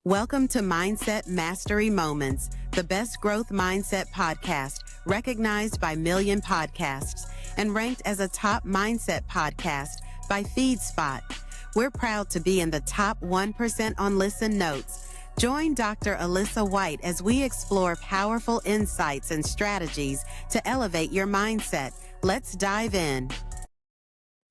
Welcome to Mindset Mastery Moments, the best growth mindset podcast recognized by Million Podcasts and ranked as a top mindset podcast by FeedSpot. We're proud to be in the top 1% on Listen Notes. Join Dr. Alisa Whyte as we explore powerful insights and strategies to elevate your mindset. Let's dive in.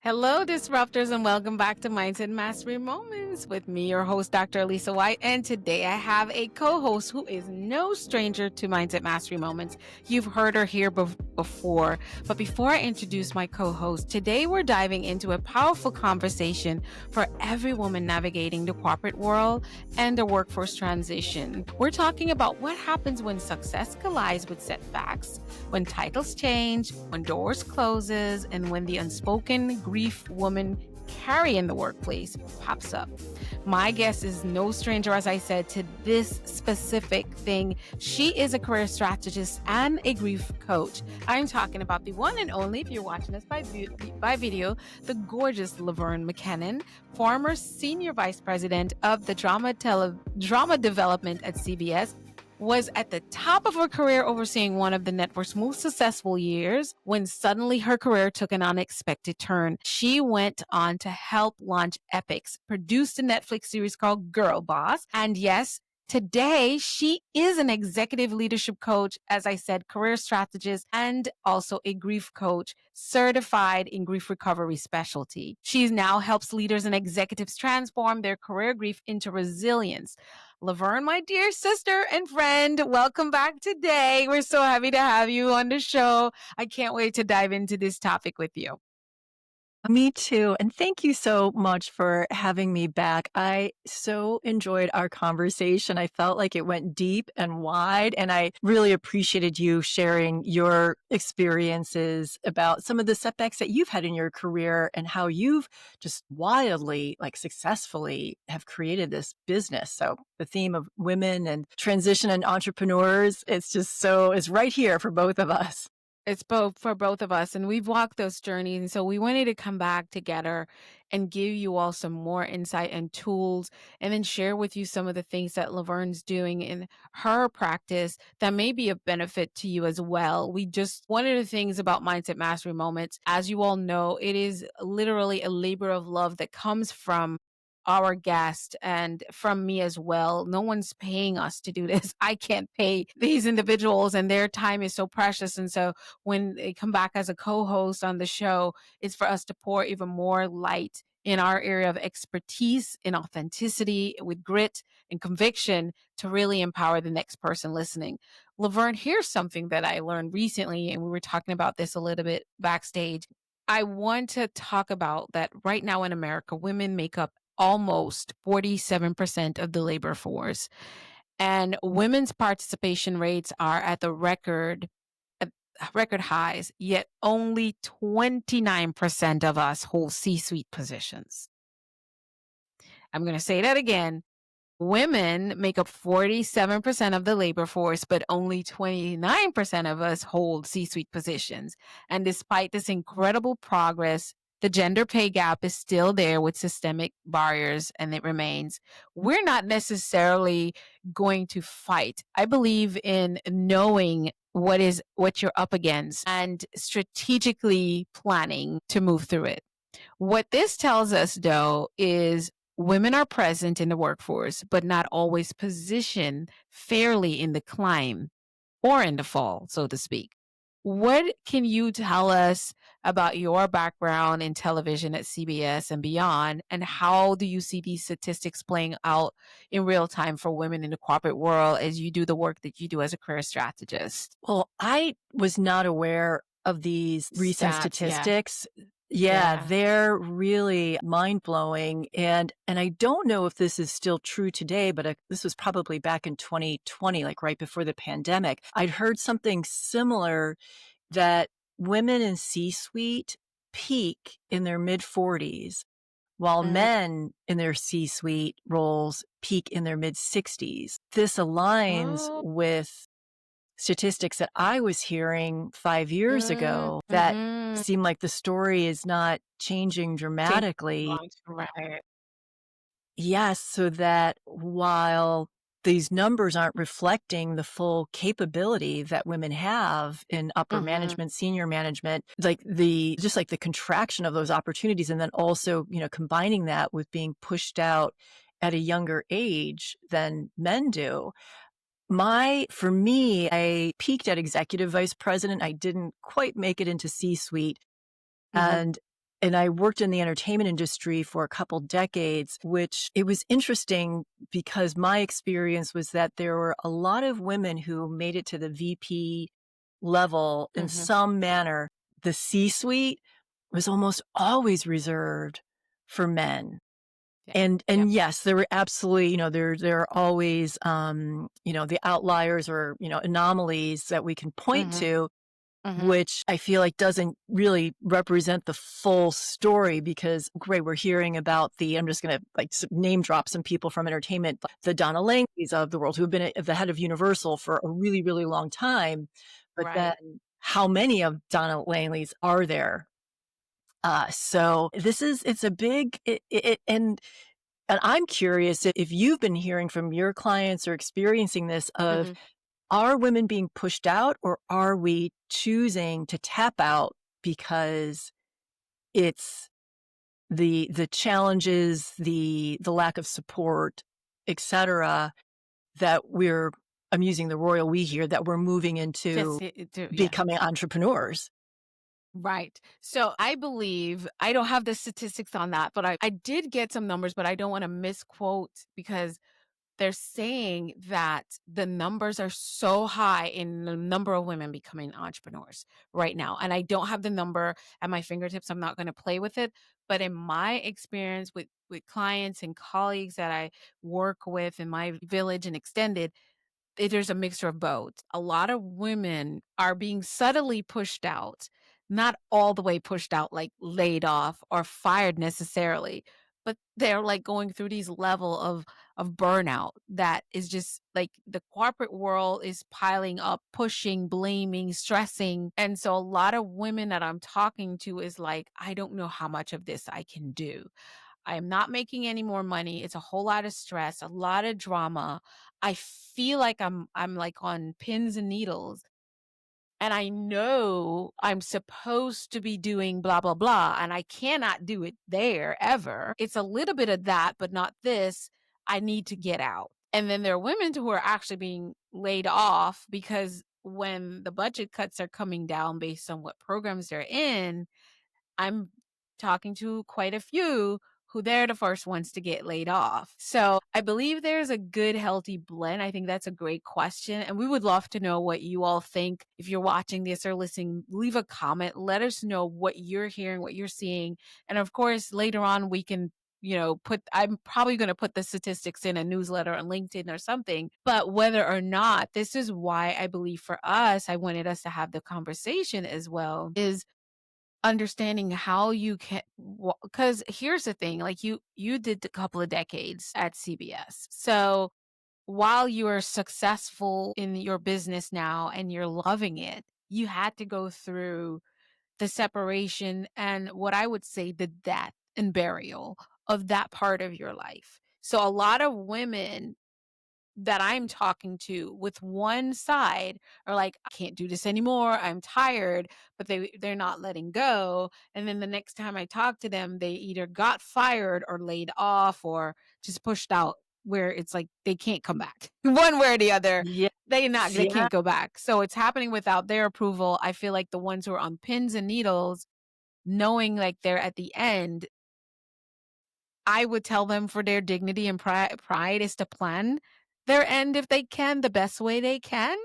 Hello, disruptors, and welcome back to Mindset Mastery Moments with me, your host, Dr. Alisa Whyte. And today I have a co-host who is no stranger to Mindset Mastery Moments. You've heard her here before. But before I introduce my co-host, today we're diving into a powerful conversation for every woman navigating the corporate world and the workforce transition. We're talking about what happens when success collides with setbacks, when titles change, when doors closes, and when the unspoken grief woman carry in the workplace pops up. My guest is no stranger, as I said, to this specific thing. She is a career strategist and a grief coach. I'm talking about the one and only, if you're watching us by video, the gorgeous Laverne McKinnon, former senior vice president of the drama development at CBS, was at the top of her career overseeing one of the network's most successful years when suddenly her career took an unexpected turn. She went on to help launch Epix, produced a Netflix series called Girl Boss, and yes, today she is an executive leadership coach, as I said, career strategist, and also a grief coach certified in grief recovery specialty. She now helps leaders and executives transform their career grief into resilience. Laverne, my dear sister and friend, welcome back today. We're so happy to have you on the show. I can't wait to dive into this topic with you. Me too. And thank you so much for having me back. I so enjoyed our conversation. I felt like it went deep and wide, and I really appreciated you sharing your experiences about some of the setbacks that you've had in your career and how you've just wildly, successfully have created this business. So the theme of women and transition and entrepreneurs, it's right here for both of us. It's both for both of us, and we've walked those journeys. And so we wanted to come back together and give you all some more insight and tools, and then share with you some of the things that Laverne's doing in her practice that may be of benefit to you as well. One of the things about Mindset Mastery Moments, as you all know, it is literally a labor of love that comes from our guest and from me as well. No one's paying us to do this. I can't pay these individuals, and their time is so precious. And so when they come back as a co-host on the show, it's for us to pour even more light in our area of expertise, in authenticity, with grit and conviction to really empower the next person listening. Laverne, here's something that I learned recently, and we were talking about this a little bit backstage. I want to talk about that right now in America, women make up almost 47% of the labor force. And women's participation rates are at record highs, yet only 29% of us hold C-suite positions. I'm going to say that again. Women make up 47% of the labor force, but only 29% of us hold C-suite positions. And despite this incredible progress, the gender pay gap is still there with systemic barriers, and it remains. We're not necessarily going to fight. I believe in knowing what you're up against and strategically planning to move through it. What this tells us, though, is women are present in the workforce, but not always positioned fairly in the climb or in the fall, so to speak. What can you tell us about your background in television at CBS and beyond, and how do you see these statistics playing out in real time for women in the corporate world as you do the work that you do as a career strategist? Well, I was not aware of these recent statistics. Yeah, they're really mind-blowing. And I don't know if this is still true today, but this was probably back in 2020, like right before the pandemic. I'd heard something similar, that women in C-suite peak in their mid-40s, while men in their C-suite roles peak in their mid-60s. This aligns with statistics that I was hearing 5 years ago that seemed like the story is not changing dramatically. Right. Yes, so that while these numbers aren't reflecting the full capability that women have in upper Mhm. management, senior management, like the contraction of those opportunities, and then also, combining that with being pushed out at a younger age than men do. For me, I peaked at executive vice president. I didn't quite make it into C-suite. Mhm. And I worked in the entertainment industry for a couple decades, which it was interesting because my experience was that there were a lot of women who made it to the VP level in Mhm. some manner. The C-suite was almost always reserved for men. Yeah. And Yep. yes, there were absolutely, there are always, the outliers or, anomalies that we can point Mhm. to, Mhm. which I feel like doesn't really represent the full story because, great, we're hearing about I'm just going to name drop some people from entertainment, the Donna Langleys of the world who have been at the head of Universal for a really, really long time. But then Right. how many of Donna Langleys are there? So it's a big, and I'm curious if you've been hearing from your clients or experiencing this of, Mhm. are women being pushed out or are we choosing to tap out because it's the challenges, the lack of support, etc., that I'm using the royal we here, that we're moving into Just it to yeah. becoming entrepreneurs. Right. So I believe I don't have the statistics on that, but I did get some numbers, but I don't want to misquote because they're saying that the numbers are so high in the number of women becoming entrepreneurs right now. And I don't have the number at my fingertips. I'm not going to play with it. But in my experience with clients and colleagues that I work with in my village and extended, there's a mixture of both. A lot of women are being subtly pushed out, not all the way pushed out, like laid off or fired necessarily, but they're like going through these level of burnout that is just like the corporate world is piling up, pushing, blaming, stressing. And so a lot of women that I'm talking to is like, I don't know how much of this I can do. I am not making any more money. It's a whole lot of stress, a lot of drama. I feel like I'm like on pins and needles. And I know I'm supposed to be doing blah, blah, blah, and I cannot do it there ever. It's a little bit of that, but not this. I need to get out. And then there are women who are actually being laid off because when the budget cuts are coming down based on what programs they're in, I'm talking to quite a few who they're the first ones to get laid off. So I believe there's a good, healthy blend. I think that's a great question. And we would love to know what you all think. If you're watching this or listening, leave a comment. Let us know what you're hearing, what you're seeing. And of course, later on, we can I'm probably going to put the statistics in a newsletter on LinkedIn or something. But whether or not, this is why I believe for us, I wanted us to have the conversation as well, is understanding how you can, because here's the thing, like you did a couple of decades at CBS. So while you are successful in your business now and you're loving it, you had to go through the separation and what I would say the death and burial of that part of your life. So a lot of women that I'm talking to with one side are like, I can't do this anymore. I'm tired, but they're not letting go. And then the next time I talk to them, they either got fired or laid off or just pushed out where it's like they can't come back. One way or the other. Yes, They yeah. can't go back. So it's happening without their approval. I feel like the ones who are on pins and needles, knowing like they're at the end, I would tell them for their dignity and pride is to plan their end if they can, the best way they can.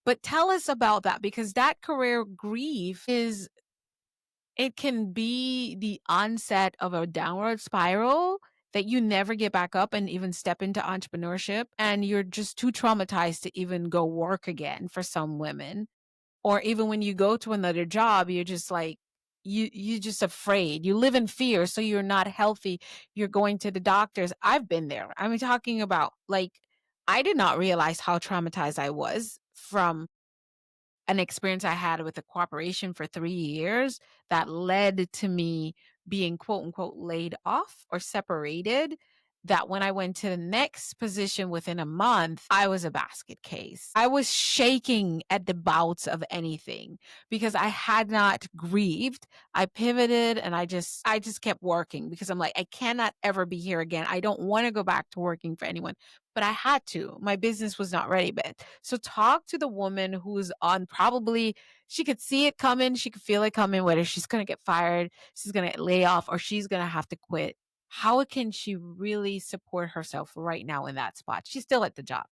But tell us about that because that career grief it can be the onset of a downward spiral that you never get back up and even step into entrepreneurship. And you're just too traumatized to even go work again for some women. Or even when you go to another job, you're just like, you just afraid. You live in fear, so you're not healthy. You're going to the doctors. I've been there. I'm talking about like I did not realize how traumatized I was from an experience I had with a corporation for 3 years that led to me being quote unquote laid off or separated. that when I went to the next position within a month, I was a basket case. I was shaking at the bouts of anything because I had not grieved. I pivoted and I just kept working because I'm like, I cannot ever be here again. I don't want to go back to working for anyone, but I had to. My business was not ready. But so talk to the woman who's on, probably she could see it coming, she could feel it coming, whether she's going to get fired, she's going to lay off, or she's going to have to quit. How can she really support herself right now in that spot? She's still at the job.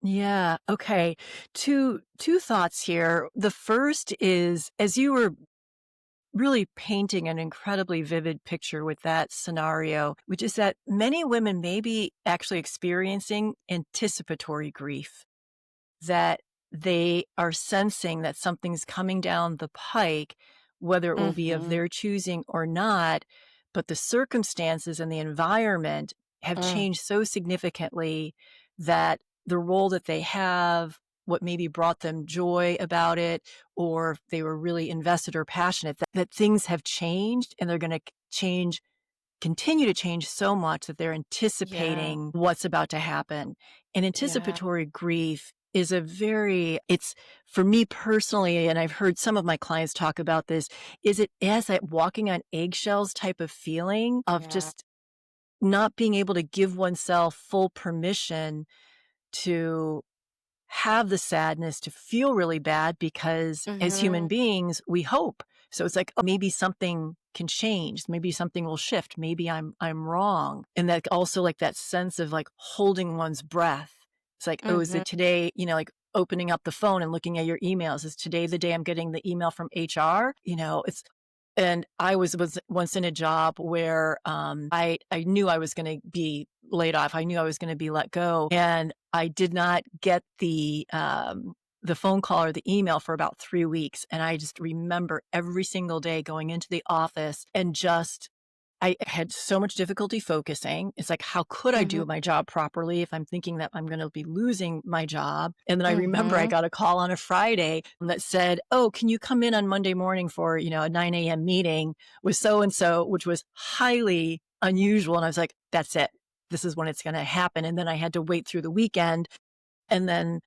Yeah. Okay. Two thoughts here. The first is, as you were really painting an incredibly vivid picture with that scenario, which is that many women may be actually experiencing anticipatory grief, that they are sensing that something's coming down the pike, whether it will be of Mhm. their choosing or not, but the circumstances and the environment have Mm. changed so significantly that the role that they have, what maybe brought them joy about it, or if they were really invested or passionate, that things have changed and they're going to continue to change so much that they're Yeah. anticipating what's about to happen. And Yeah. anticipatory grief is it's for me personally, and I've heard some of my clients talk about this, is it as that walking on eggshells type of feeling of Yeah. just not being able to give oneself full permission to have the sadness, to feel really bad, because as human Mhm. beings, we hope. So it's like, oh, maybe something can change. Maybe something will shift. Maybe I'm wrong. And that also, like, that sense of like holding one's breath. It's like, oh, is Mhm. it today, like opening up the phone and looking at your emails? Is today the day I'm getting the email from HR? And I was once in a job where I knew I was going to be laid off. I knew I was going to be let go, and I did not get the phone call or the email for about 3 weeks. And I just remember every single day going into the office and I had so much difficulty focusing. It's like, how could I Mhm. do my job properly if I'm thinking that I'm going to be losing my job? And then I remember I Mhm. got a call on a Friday that said, oh, can you come in on Monday morning for, a 9 a.m. meeting with so-and-so, which was highly unusual. And I was like, that's it. This is when it's going to happen. And then I had to wait through the weekend. And then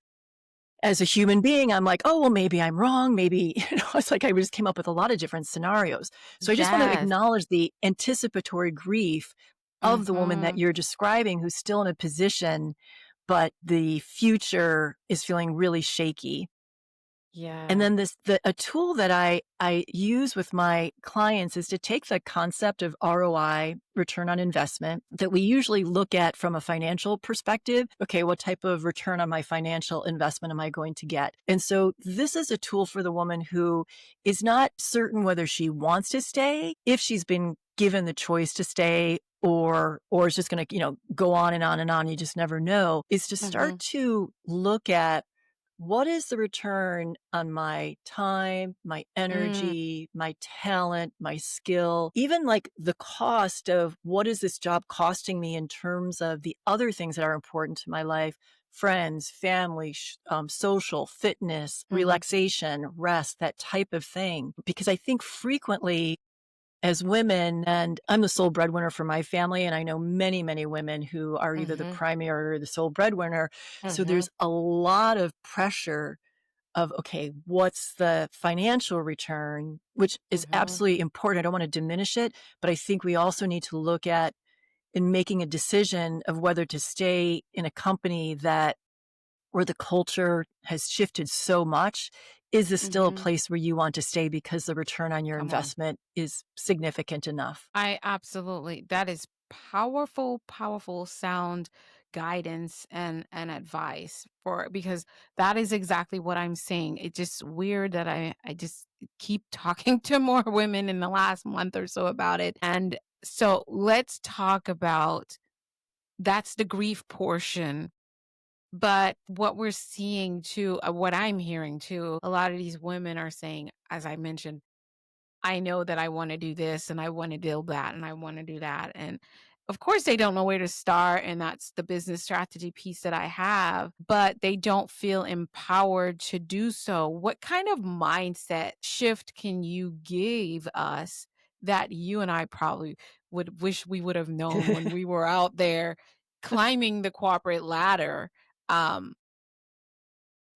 as a human being, I'm like, oh, well, maybe I'm wrong. Maybe, it's like I just came up with a lot of different scenarios. So I just want to Yes. acknowledge the anticipatory grief of the woman that Mhm. you're describing who's still in a position, but the future is feeling really shaky. And Yeah. then a tool that I use with my clients is to take the concept of ROI, return on investment, that we usually look at from a financial perspective. Okay, what type of return on my financial investment am I going to get? And so this is a tool for the woman who is not certain whether she wants to stay, if she's been given the choice to stay, or is just going to, go on and on and on. You just never know, is to start Mhm. to look at what is the return on my time, my Mm. energy, my talent, my skill, even like the cost of what is this job costing me in terms of the other things that are important to my life, friends, family, social, fitness, Mhm. relaxation, rest, that type of thing. Because I think frequently as women, and I'm the sole breadwinner for my family, and I know many, many women who are either the Mhm. primary or the sole breadwinner. So Mhm. there's a lot of pressure of, okay, what's the financial return, which is Mhm. absolutely important. I don't want to diminish it, but I think we also need to look at in making a decision of whether to stay in a company that where the culture has shifted so much. Is this still a Mhm. place where you want to stay because the return on your Come on. investment is significant enough? I absolutely, that is powerful, powerful sound guidance and advice, for because that is exactly what I'm saying. It's just weird that I just keep talking to more women in the last month or so about it. And so let's talk about, that's the grief portion. But what we're seeing too, what I'm hearing too, a lot of these women are saying, as I mentioned, I know that I wanna do this and I wanna do that and I wanna do that, and of course, they don't know where to start, and that's the business strategy piece that I have, but they don't feel empowered to do so. What kind of mindset shift can you give us that you and I probably would wish we would have known when we were out there climbing the corporate ladder.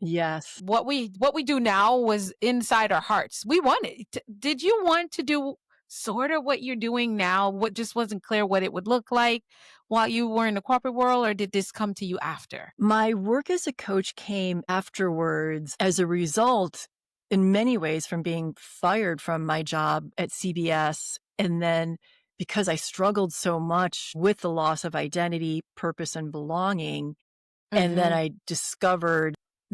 Yes. What we do now was inside our hearts. We wanted did you want to do sort of what you're doing now? What just wasn't clear what it would look like while you were in the corporate world, or did this come to you after? My work as a coach came afterwards as a result, in many ways, from being fired from my job at CBS. And then because I struggled so much with the loss of identity, purpose, and belonging, and then I discovered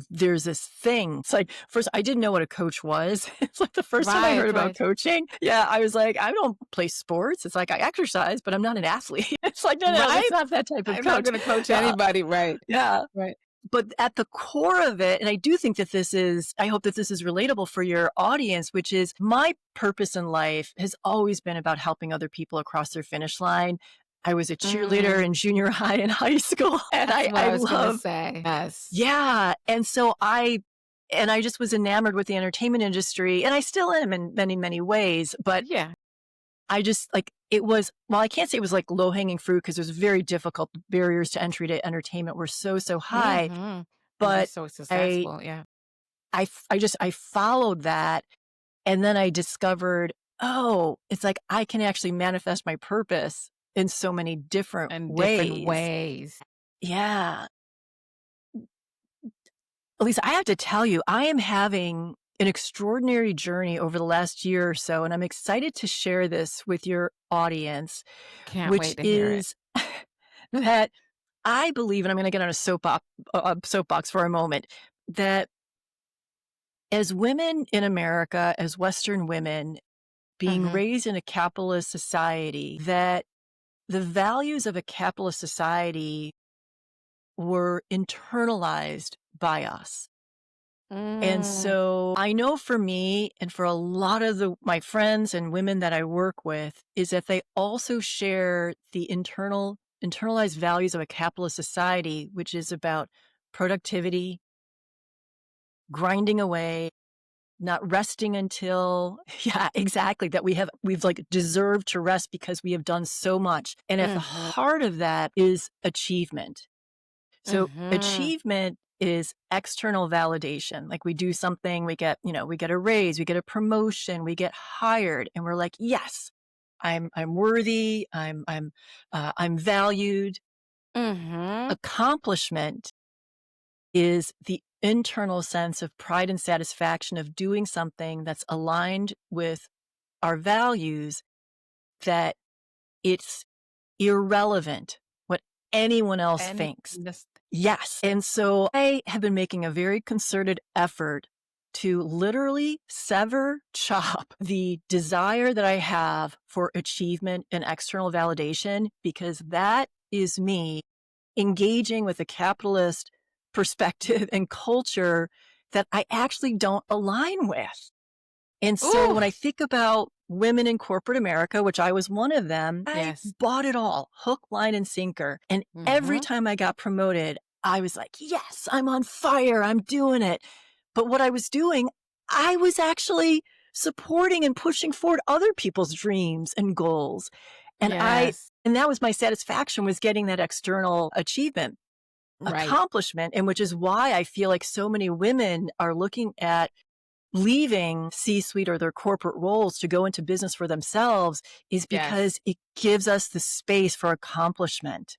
there's this thing. It's like, first, I didn't know what a coach was. It's like the first time I heard about coaching. Yeah, I was like, I don't play sports. It's like I exercise, but I'm not an athlete. It's like, no, it's not that type of I'm coach. not going to coach anybody, right? Yeah. Right. But at the core of it, and I do think that I hope that this is relatable for your audience, which is my purpose in life has always been about helping other people across their finish line. I was a cheerleader in junior high and high school. And That's what I was going to love, say. Yes. yeah. And so I just was enamored with the entertainment industry, and I still am in many, many ways. But yeah, I just it was, well, I can't say it was like low hanging fruit because it was very difficult. Barriers to entry to entertainment were so high. But so successful. Yeah. I followed that. And then I discovered, oh, it's like I can actually manifest my purpose in so many different ways. Yeah. Alisa, I have to tell you, I am having an extraordinary journey over the last year or so, and I'm excited to share this with your audience. Can't which wait to hear it. is that I believe, and I'm going to get on a soapbox for a moment, that as women in America, as Western women, being raised in a capitalist society, that the values of a capitalist society were internalized by us. And so I know for me and for a lot of my friends and women that I work with is that they also share the internalized values of a capitalist society, which is about productivity, grinding away, not resting until, yeah, exactly, that we've like deserved to rest because we have done so much. And at the heart of that is achievement. So achievement is external validation. Like we do something, we get a raise, we get a promotion, we get hired, and we're like, yes, I'm worthy, I'm valued. Accomplishment is the internal sense of pride and satisfaction of doing something that's aligned with our values, that it's irrelevant what anyone else thinks. Yes. And so I have been making a very concerted effort to literally chop the desire that I have for achievement and external validation, because that is me engaging with a capitalist perspective and culture that I actually don't align with. And so when I think about women in corporate America, which I was one of them, I bought it all, hook, line, and sinker. And every time I got promoted, I was like, yes, I'm on fire, I'm doing it. But what I was doing, I was actually supporting and pushing forward other people's dreams and goals. And and that was my satisfaction, was getting that external achievement. Accomplishment, and which is why I feel like so many women are looking at leaving C-suite or their corporate roles to go into business for themselves, is because it gives us the space for accomplishment.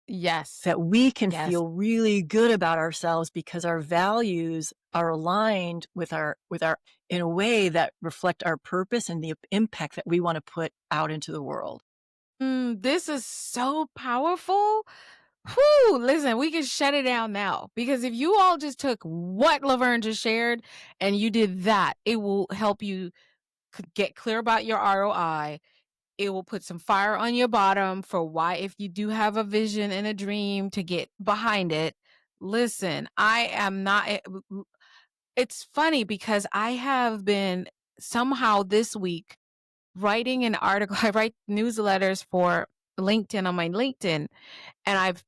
Yes. That we can feel really good about ourselves because our values are aligned with our in a way that reflect our purpose and the impact that we want to put out into the world. This is so powerful. Whew, listen, we can shut it down now, because if you all just took what Laverne just shared and you did that, it will help you get clear about your ROI. It will put some fire on your bottom for why, if you do have a vision and a dream, to get behind it. Listen, I am not, it's funny because I have been somehow this week writing an article. I write newsletters for LinkedIn on my LinkedIn, and I've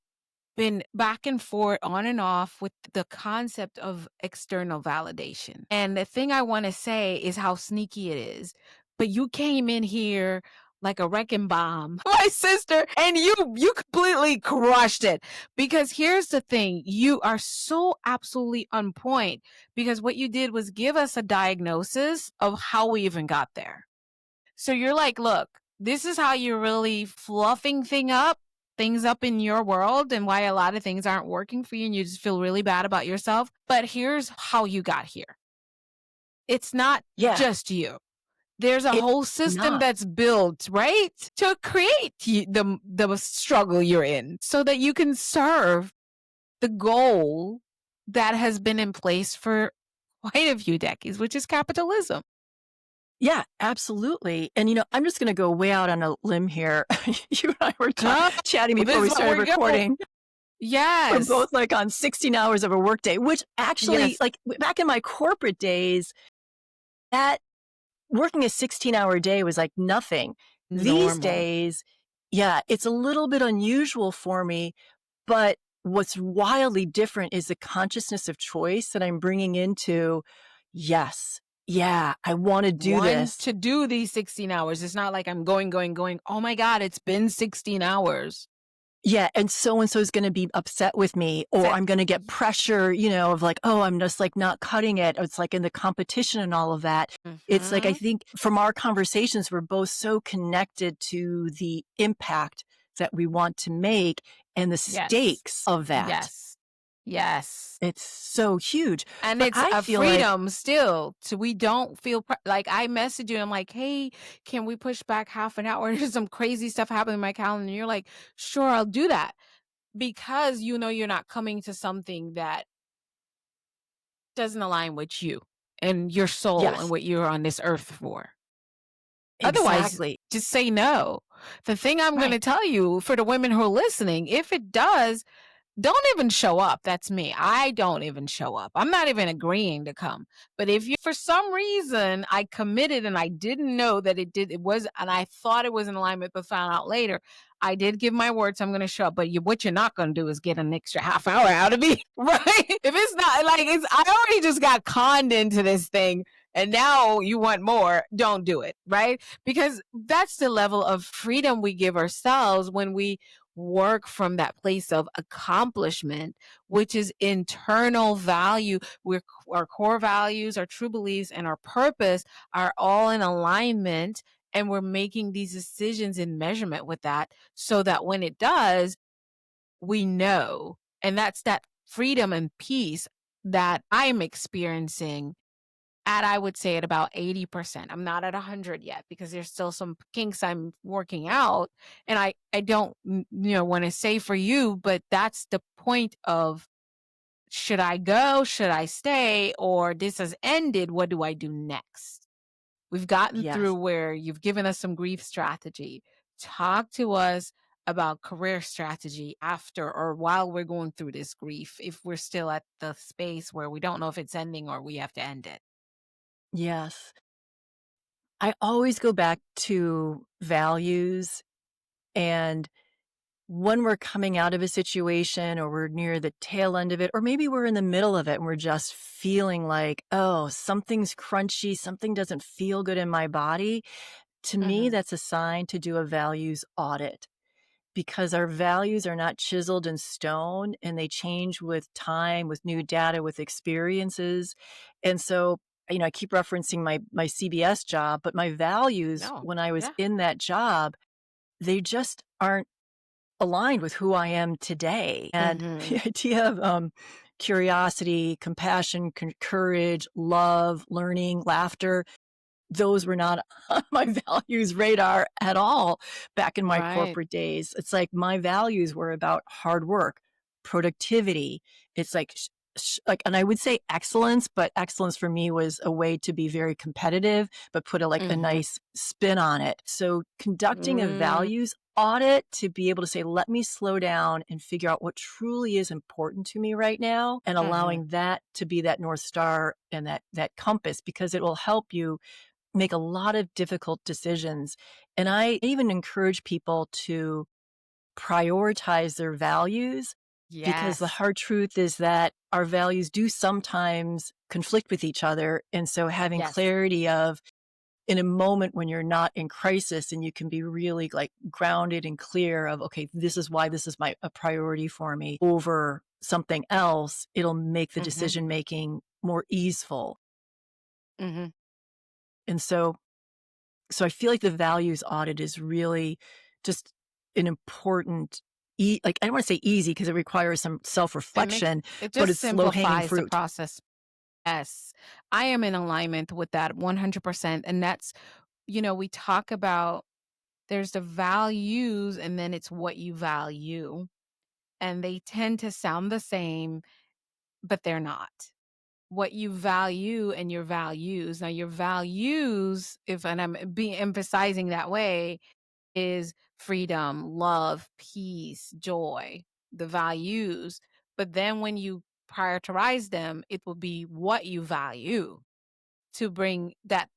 been back and forth on and off with the concept of external validation. And the thing I want to say is how sneaky it is. But you came in here like a wrecking bomb, my sister, and you completely crushed it. Because here's the thing, you are so absolutely on point, because what you did was give us a diagnosis of how we even got there. So you're like, look, this is how you're really fluffing things up in your world, and why a lot of things aren't working for you and you just feel really bad about yourself. But here's how you got here. It's not just you. There's a whole system that's built, right, to create the struggle you're in so that you can serve the goal that has been in place for quite a few decades, which is capitalism. Yeah, absolutely. And, I'm just going to go way out on a limb here. You and I were chatting before we started recording. Yes. We're both like on 16 hours of a workday, which actually, like back in my corporate days, that working a 16-hour day was like nothing. Normal. These days, it's a little bit unusual for me, but what's wildly different is the consciousness of choice that I'm bringing into, I want to do this. To do these 16 hours. It's not like I'm going. Oh my God, it's been 16 hours. Yeah. And so is going to be upset with me, or I'm going to get pressure, of like, oh, I'm just like not cutting it. It's like in the competition and all of that. Mm-hmm. It's like, I think from our conversations, we're both so connected to the impact that we want to make and the stakes of that. Yes. It's so huge. And but it's a freedom still. So we don't feel like I message you and I'm like, hey, can we push back half an hour? There's some crazy stuff happening in my calendar. And you're like, sure, I'll do that. Because you're not coming to something that doesn't align with you and your soul and what you're on this earth for. Otherwise, just say no. The thing I'm going to tell you for the women who are listening, if it does, don't even show up. That's me. I don't even show up. I'm not even agreeing to come. But if you, for some reason, I committed and I didn't know that it was, and I thought it was in alignment, but found out later, I did give my word, so I'm going to show up. But what you're not going to do is get an extra half hour out of me, right? If it's not like I already just got conned into this thing. And now you want more, don't do it, right? Because that's the level of freedom we give ourselves when we work from that place of accomplishment, which is internal value. Our core values, our true beliefs, and our purpose are all in alignment. And we're making these decisions in measurement with that so that when it does, we know. And that's that freedom and peace that I'm experiencing at, I would say, at about 80%. I'm not at 100 yet because there's still some kinks I'm working out. And I don't, want to say for you, but that's the point of, should I go? Should I stay? Or this has ended. What do I do next? We've gotten through where you've given us some grief strategy. Talk to us about career strategy after or while we're going through this grief, if we're still at the space where we don't know if it's ending or we have to end it. Yes. I always go back to values, and when we're coming out of a situation or we're near the tail end of it, or maybe we're in the middle of it and we're just feeling like, oh, something's crunchy, something doesn't feel good in my body. To me, that's a sign to do a values audit, because our values are not chiseled in stone and they change with time, with new data, with experiences. And so, I keep referencing my CBS job, but my values when I was in that job, they just aren't aligned with who I am today. And the idea of curiosity, compassion, courage, love, learning, laughter, those were not on my values radar at all back in my corporate days. It's like my values were about hard work, productivity. It's like, and I would say excellence, but excellence for me was a way to be very competitive, but put a nice spin on it. So conducting a values audit to be able to say, let me slow down and figure out what truly is important to me right now, and allowing that to be that North Star and that compass, because it will help you make a lot of difficult decisions. And I even encourage people to prioritize their values, because the hard truth is that our values do sometimes conflict with each other. And so having clarity of, in a moment when you're not in crisis and you can be really like grounded and clear of, okay, this is why this is a priority for me over something else, it'll make the decision making more easeful. And so I feel like the values audit is really just an important, like, I don't want to say easy because it requires some self-reflection, It but just it's low-hanging simplifies the fruit. process. Yes, I am in alignment with that 100%. And that's, we talk about there's the values and then it's what you value. And they tend to sound the same, but they're not. What you value and your values. Now, your values, and I'm emphasizing that way, is freedom, love, peace, joy, the values. But then when you prioritize them, it will be what you value to bring that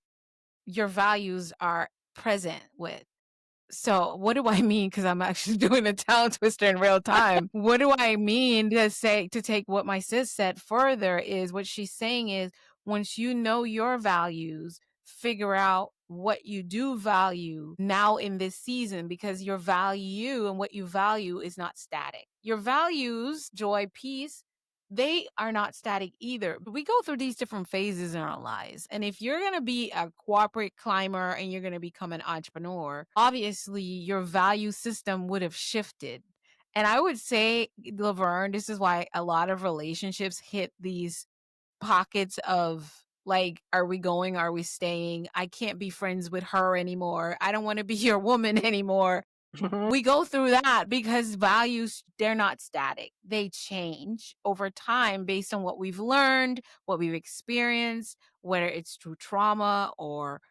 your values are present with. So what do I mean? Because I'm actually doing a tongue twister in real time. What do I mean to take what my sis said further is what she's saying is once you know your values, figure out what you do value now in this season, because your value and what you value is not static. Your values, joy, peace, they are not static either. We go through these different phases in our lives. And if you're going to be a corporate climber and you're going to become an entrepreneur, obviously your value system would have shifted. And I would say, Laverne, this is why a lot of relationships hit these pockets of like, are we going? Are we staying? I can't be friends with her anymore. I don't want to be your woman anymore. We go through that because values, they're not static. They change over time based on what we've learned, what we've experienced, whether it's through trauma or,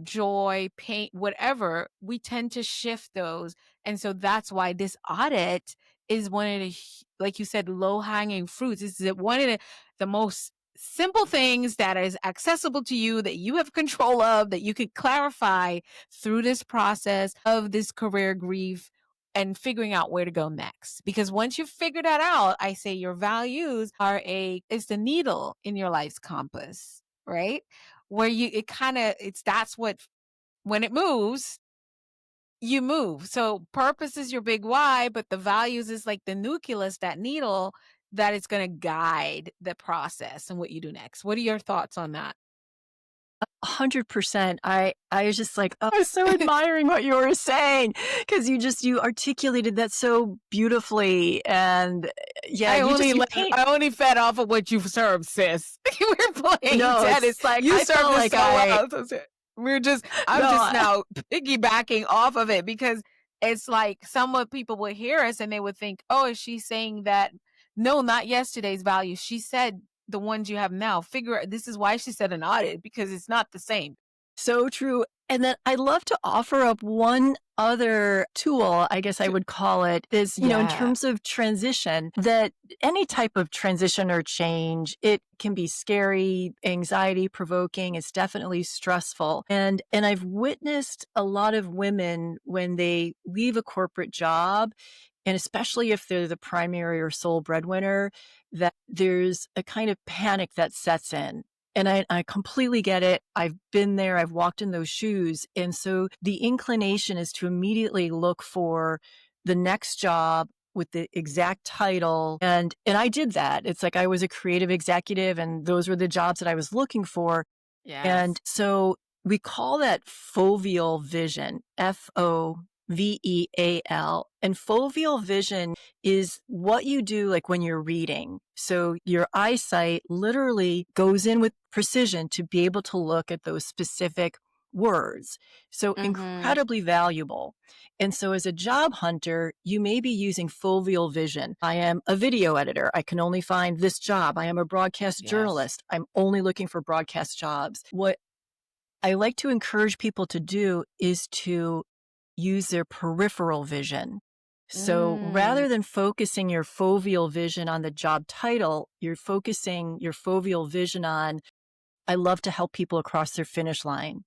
joy, pain, whatever. We tend to shift those. And so that's why this audit is one of the, like you said, low hanging fruits. This is one of the most simple things that is accessible to you, that you have control of, that you could clarify through this process of this career grief and figuring out where to go next. Because once you figure that out, I say your values it's the needle in your life's compass, right? Where that's what, when it moves, you move. So purpose is your big why, but the values is like the nucleus, that needle that is going to guide the process and what you do next. What are your thoughts on that? 100%. I was just like, oh, I was so admiring what you were saying because you articulated that so beautifully. And yeah, I only fed off of what you've served, sis. We're playing tennis. Like you served us so well. I'm just now piggybacking off of it because it's like some people would hear us and they would think, oh, is she saying that? No, not yesterday's values. She said the ones you have now. This is why she said an audit, because it's not the same. So true. And then I'd love to offer up one other tool, I guess I would call it, is, in terms of transition, that any type of transition or change, it can be scary, anxiety provoking. It's definitely stressful. And I've witnessed a lot of women when they leave a corporate job, and especially if they're the primary or sole breadwinner, that there's a kind of panic that sets in. And I completely get it. I've been there. I've walked in those shoes. And so the inclination is to immediately look for the next job with the exact title. And I did that. It's like I was a creative executive and those were the jobs that I was looking for. Yes. And so we call that foveal vision, FOVEAL. And foveal vision is what you do like when you're reading. So your eyesight literally goes in with precision to be able to look at those specific words. So incredibly valuable. And so as a job hunter, you may be using foveal vision. I am a video editor. I can only find this job. I am a broadcast journalist. I'm only looking for broadcast jobs. What I like to encourage people to do is to use their peripheral vision. So rather than focusing your foveal vision on the job title, you're focusing your foveal vision on, I love to help people across their finish line.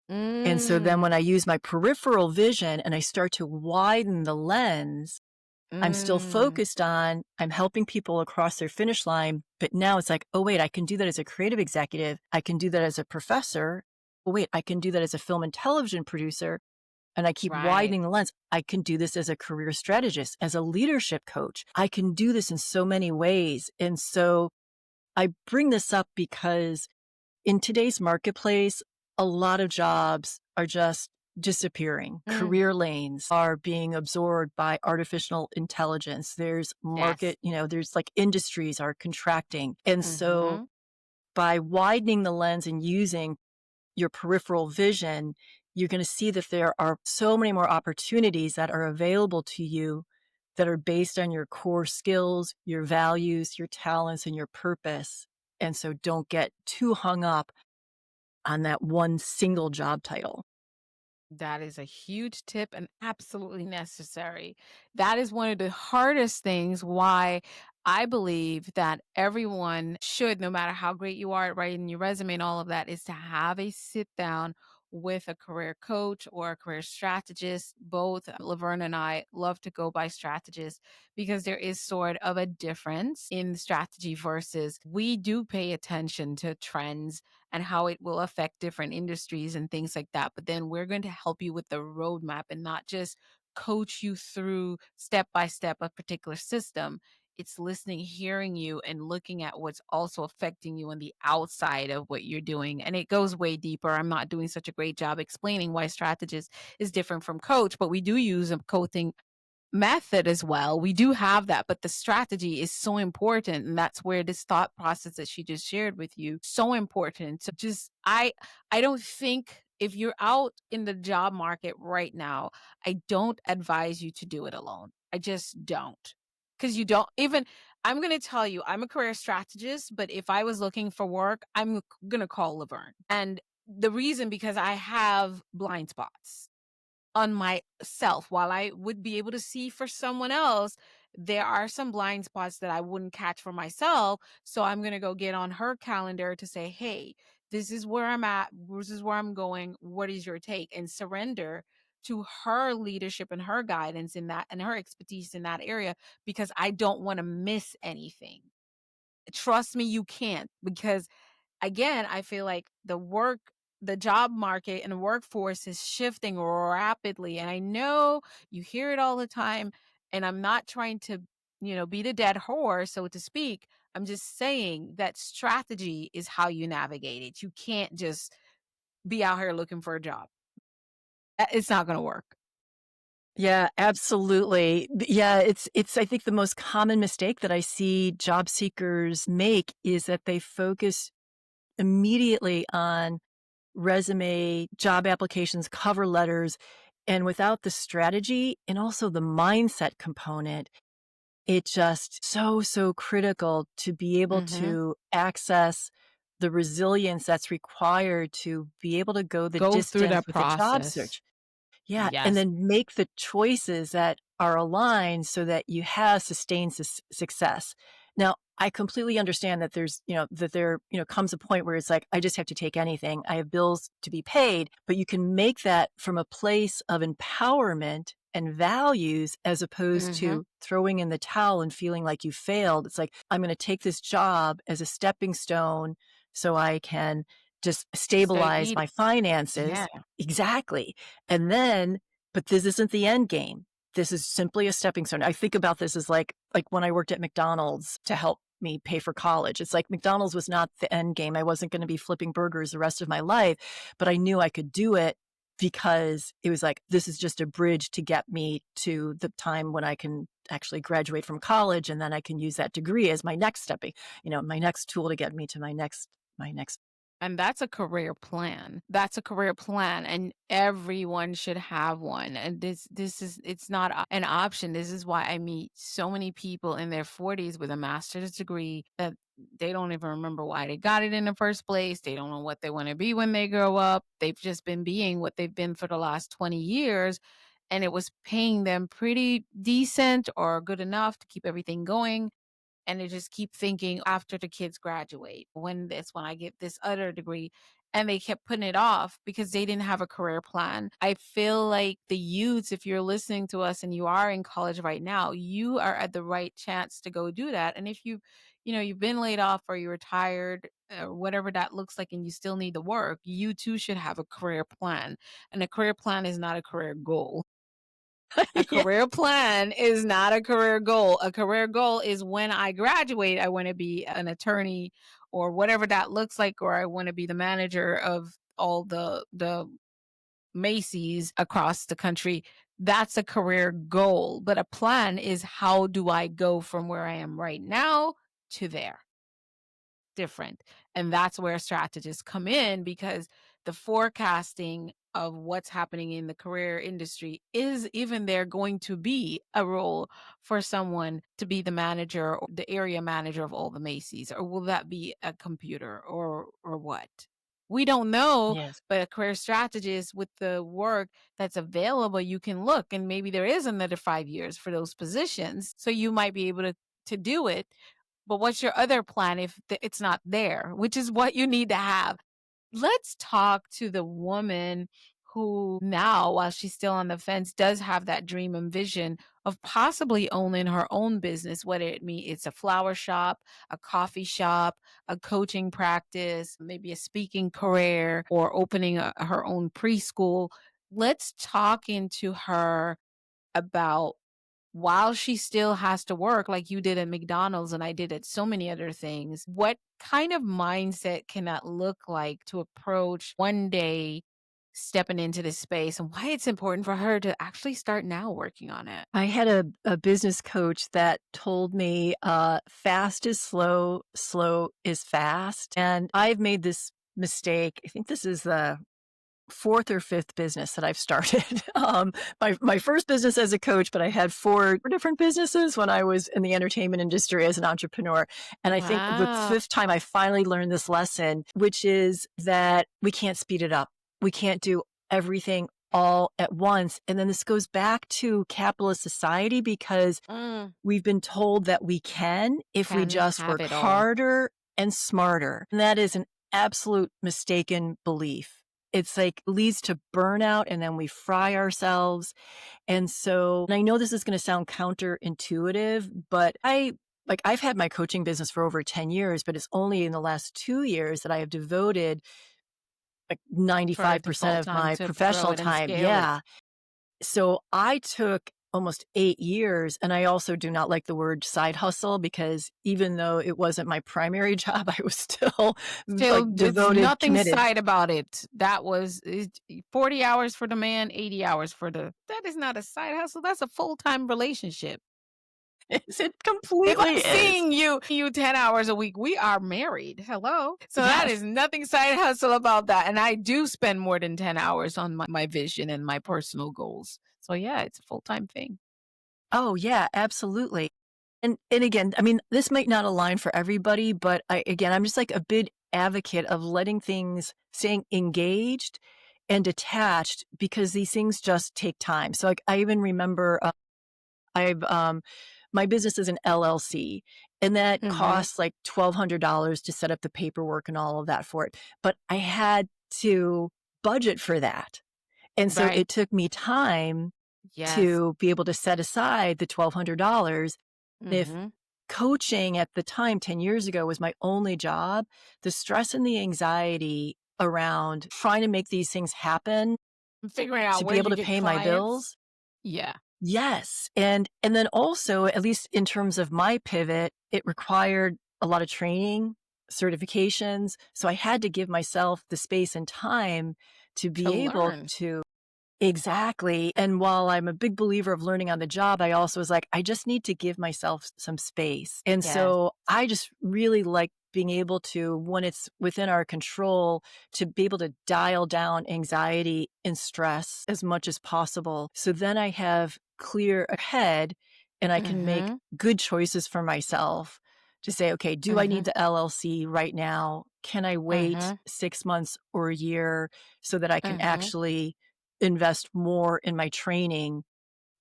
And so then when I use my peripheral vision and I start to widen the lens, I'm still focused on, I'm helping people across their finish line. But now it's like, oh, wait, I can do that as a creative executive. I can do that as a professor. well, wait, I can do that as a film and television producer. And I keep Right. widening the lens. I can do this as a career strategist, as a leadership coach. I can do this in so many ways. And so I bring this up because in today's marketplace, a lot of jobs are just disappearing. Mm, Career lanes are being absorbed by artificial intelligence. There's yes. market, there's like industries are contracting. And so Mhm. by widening the lens and using your peripheral vision, you're going to see that there are so many more opportunities that are available to you that are based on your core skills, your values, your talents, and your purpose. And so don't get too hung up on that one single job title. That is a huge tip and absolutely necessary. That is one of the hardest things why I believe that everyone should, no matter how great you are at writing your resume and all of that, is to have a sit down with a career coach or a career strategist. Both Laverne and I love to go by strategist because there is sort of a difference in strategy versus we do pay attention to trends and how it will affect different industries and things like that. But then we're going to help you with the roadmap and not just coach you through step by step a particular system. It's listening, hearing you, and looking at what's also affecting you on the outside of what you're doing. And it goes way deeper. I'm not doing such a great job explaining why strategist is different from coach, but we do use a coaching method as well. We do have that, but the strategy is so important. And that's where this thought process that she just shared with you, so important. So just I don't think if you're out in the job market right now, I don't advise you to do it alone. I just don't. Because you don't even I'm gonna tell you, I'm a career strategist, but if I was looking for work, I'm gonna call Laverne. And the reason because I have blind spots on myself. While I would be able to see for someone else, there are some blind spots that I wouldn't catch for myself. So I'm going to go get on her calendar to say, hey, this is where I'm at. This is where I'm going. What is your take? And surrender to her leadership and her guidance in that and her expertise in that area because I don't want to miss anything. Trust me, you can't because again, I feel like the job market and the workforce is shifting rapidly. And I know you hear it all the time. And I'm not trying to, beat a dead horse, so to speak. I'm just saying that strategy is how you navigate it. You can't just be out here looking for a job. It's not going to work. Yeah, absolutely. Yeah, it's I think the most common mistake that I see job seekers make is that they focus immediately on resume, job applications, cover letters, and without the strategy and also the mindset component, it's just so critical to be able Hmm. to access the resilience that's required to be able to go the Go through distance that with a job process. search. Yeah, and Yes. then make the choices that are aligned so that you have sustained success. Now, I completely understand that that there, comes a point where it's like, I just have to take anything. I have bills to be paid, but you can make that from a place of empowerment and values as opposed Hmm. to throwing in the towel and feeling like you failed. It's like, I'm going to take this job as a stepping stone so I can just Stay stabilize eating. my Yeah. finances. Exactly. And then, but this isn't the end game. This is simply a stepping stone. I think about this as like when I worked at McDonald's to help me pay for college. It's like McDonald's was not the end game. I wasn't going to be flipping burgers the rest of my life, but I knew I could do it because it was like, this is just a bridge to get me to the time when I can actually graduate from college. And then I can use that degree as my next stepping, my next tool to get me to my next. And that's a career plan. That's a career plan, and everyone should have one. And this is it's not an option. This is why I meet so many people in their 40s with a master's degree that they don't even remember why they got it in the first place. They don't know what they want to be when they grow up. They've just been being what they've been for the last 20 years, and it was paying them pretty decent or good enough to keep everything going, and they just keep thinking after the kids graduate, when I get this other degree. and they kept putting it off because they didn't have a career plan. I feel like the youths, if you're listening to us and you are in college right now, you are at the right chance to go do that. And if you've been laid off or you're retired, whatever that looks like, and you still need to work, you too should have a career plan. And a career plan is not a career goal. A Yeah. career plan is not a career goal. A career goal is when I graduate, I want to be an attorney or whatever that looks like, or I want to be the manager of all the Macy's across the country. That's a career goal. But a plan is, how do I go from where I am right now to there? Different. And that's where strategists come in, because the forecasting of what's happening in the career industry is, even there going to be a role for someone to be the manager or the area manager of all the Macy's, or will that be a computer or what? We don't know, Yes. but a career strategist, with the work that's available, you can look, and maybe there is another 5 years for those positions. So you might be able to do it. But what's your other plan if it's not there, which is what you need to have? Let's talk to the woman who now, while she's still on the fence, does have that dream and vision of possibly owning her own business, whether it's a flower shop, a coffee shop, a coaching practice, maybe a speaking career, or opening her own preschool. Let's talk into her about, while she still has to work like you did at McDonald's and I did at so many other things, what kind of mindset can that look like to approach one day stepping into this space, and why it's important for her to actually start now working on it? I had a business coach that told me, fast is slow, slow is fast. And I've made this mistake. I think this is the fourth or fifth business that I've started. My first business as a coach, but I had four different businesses when I was in the entertainment industry as an entrepreneur. And I think the Wow. fifth time I finally learned this lesson, which is that we can't speed it up. We can't do everything all at once. And then this goes back to capitalist society, because we've been told that we can if we Can just have work it all. harder and smarter. And that is an absolute mistaken belief. It's like leads to burnout, and then we fry ourselves. And so, and I know this is going to sound counterintuitive, but I've had my coaching business for over 10 years, but it's only in the last 2 years that I have devoted like For the 95% of full-time my to grow professional it and time. scale it. Yeah. So I took almost 8 years. And I also do not like the word side hustle, because even though it wasn't my primary job, I was still Still, like it's devoted, nothing committed. side about it. That was 40 hours for the man, 80 hours for that is not a side hustle. That's a full-time relationship. It If completely I'm is. seeing you 10 hours a week, we are married. Hello. So that Yes. is nothing side hustle about that. And I do spend more than 10 hours on my vision and my personal goals. So yeah, it's a full-time thing. Oh, yeah, absolutely. And again, I mean, this might not align for everybody, but I'm just like a big advocate of letting things, staying engaged and attached, because these things just take time. So like, I even remember I've my business is an LLC, and that Mm-hmm. costs like $1,200 to set up the paperwork and all of that for it. But I had to budget for that. And so Right. it took me time Yes. to be able to set aside the $1,200. If Mm-hmm. coaching at the time 10 years ago was my only job, the stress and the anxiety around trying to make these things happen Figuring out to where be able you to get pay my clients. bills. Yeah. Yes. And then also, at least in terms of my pivot, it required a lot of training, certifications. So I had to give myself the space and time to To be able learn. to. Exactly. And while I'm a big believer of learning on the job, I also was like, I just need to give myself some space. And Yes. so I just really like being able to, when it's within our control, to be able to dial down anxiety and stress as much as possible. So then I have clear head, and I can make Mm-hmm. good choices for myself to say, okay, do I Mm-hmm. need the LLC right now? Can I wait Mm-hmm. 6 months or a year so that I can Mm-hmm. actually invest more in my training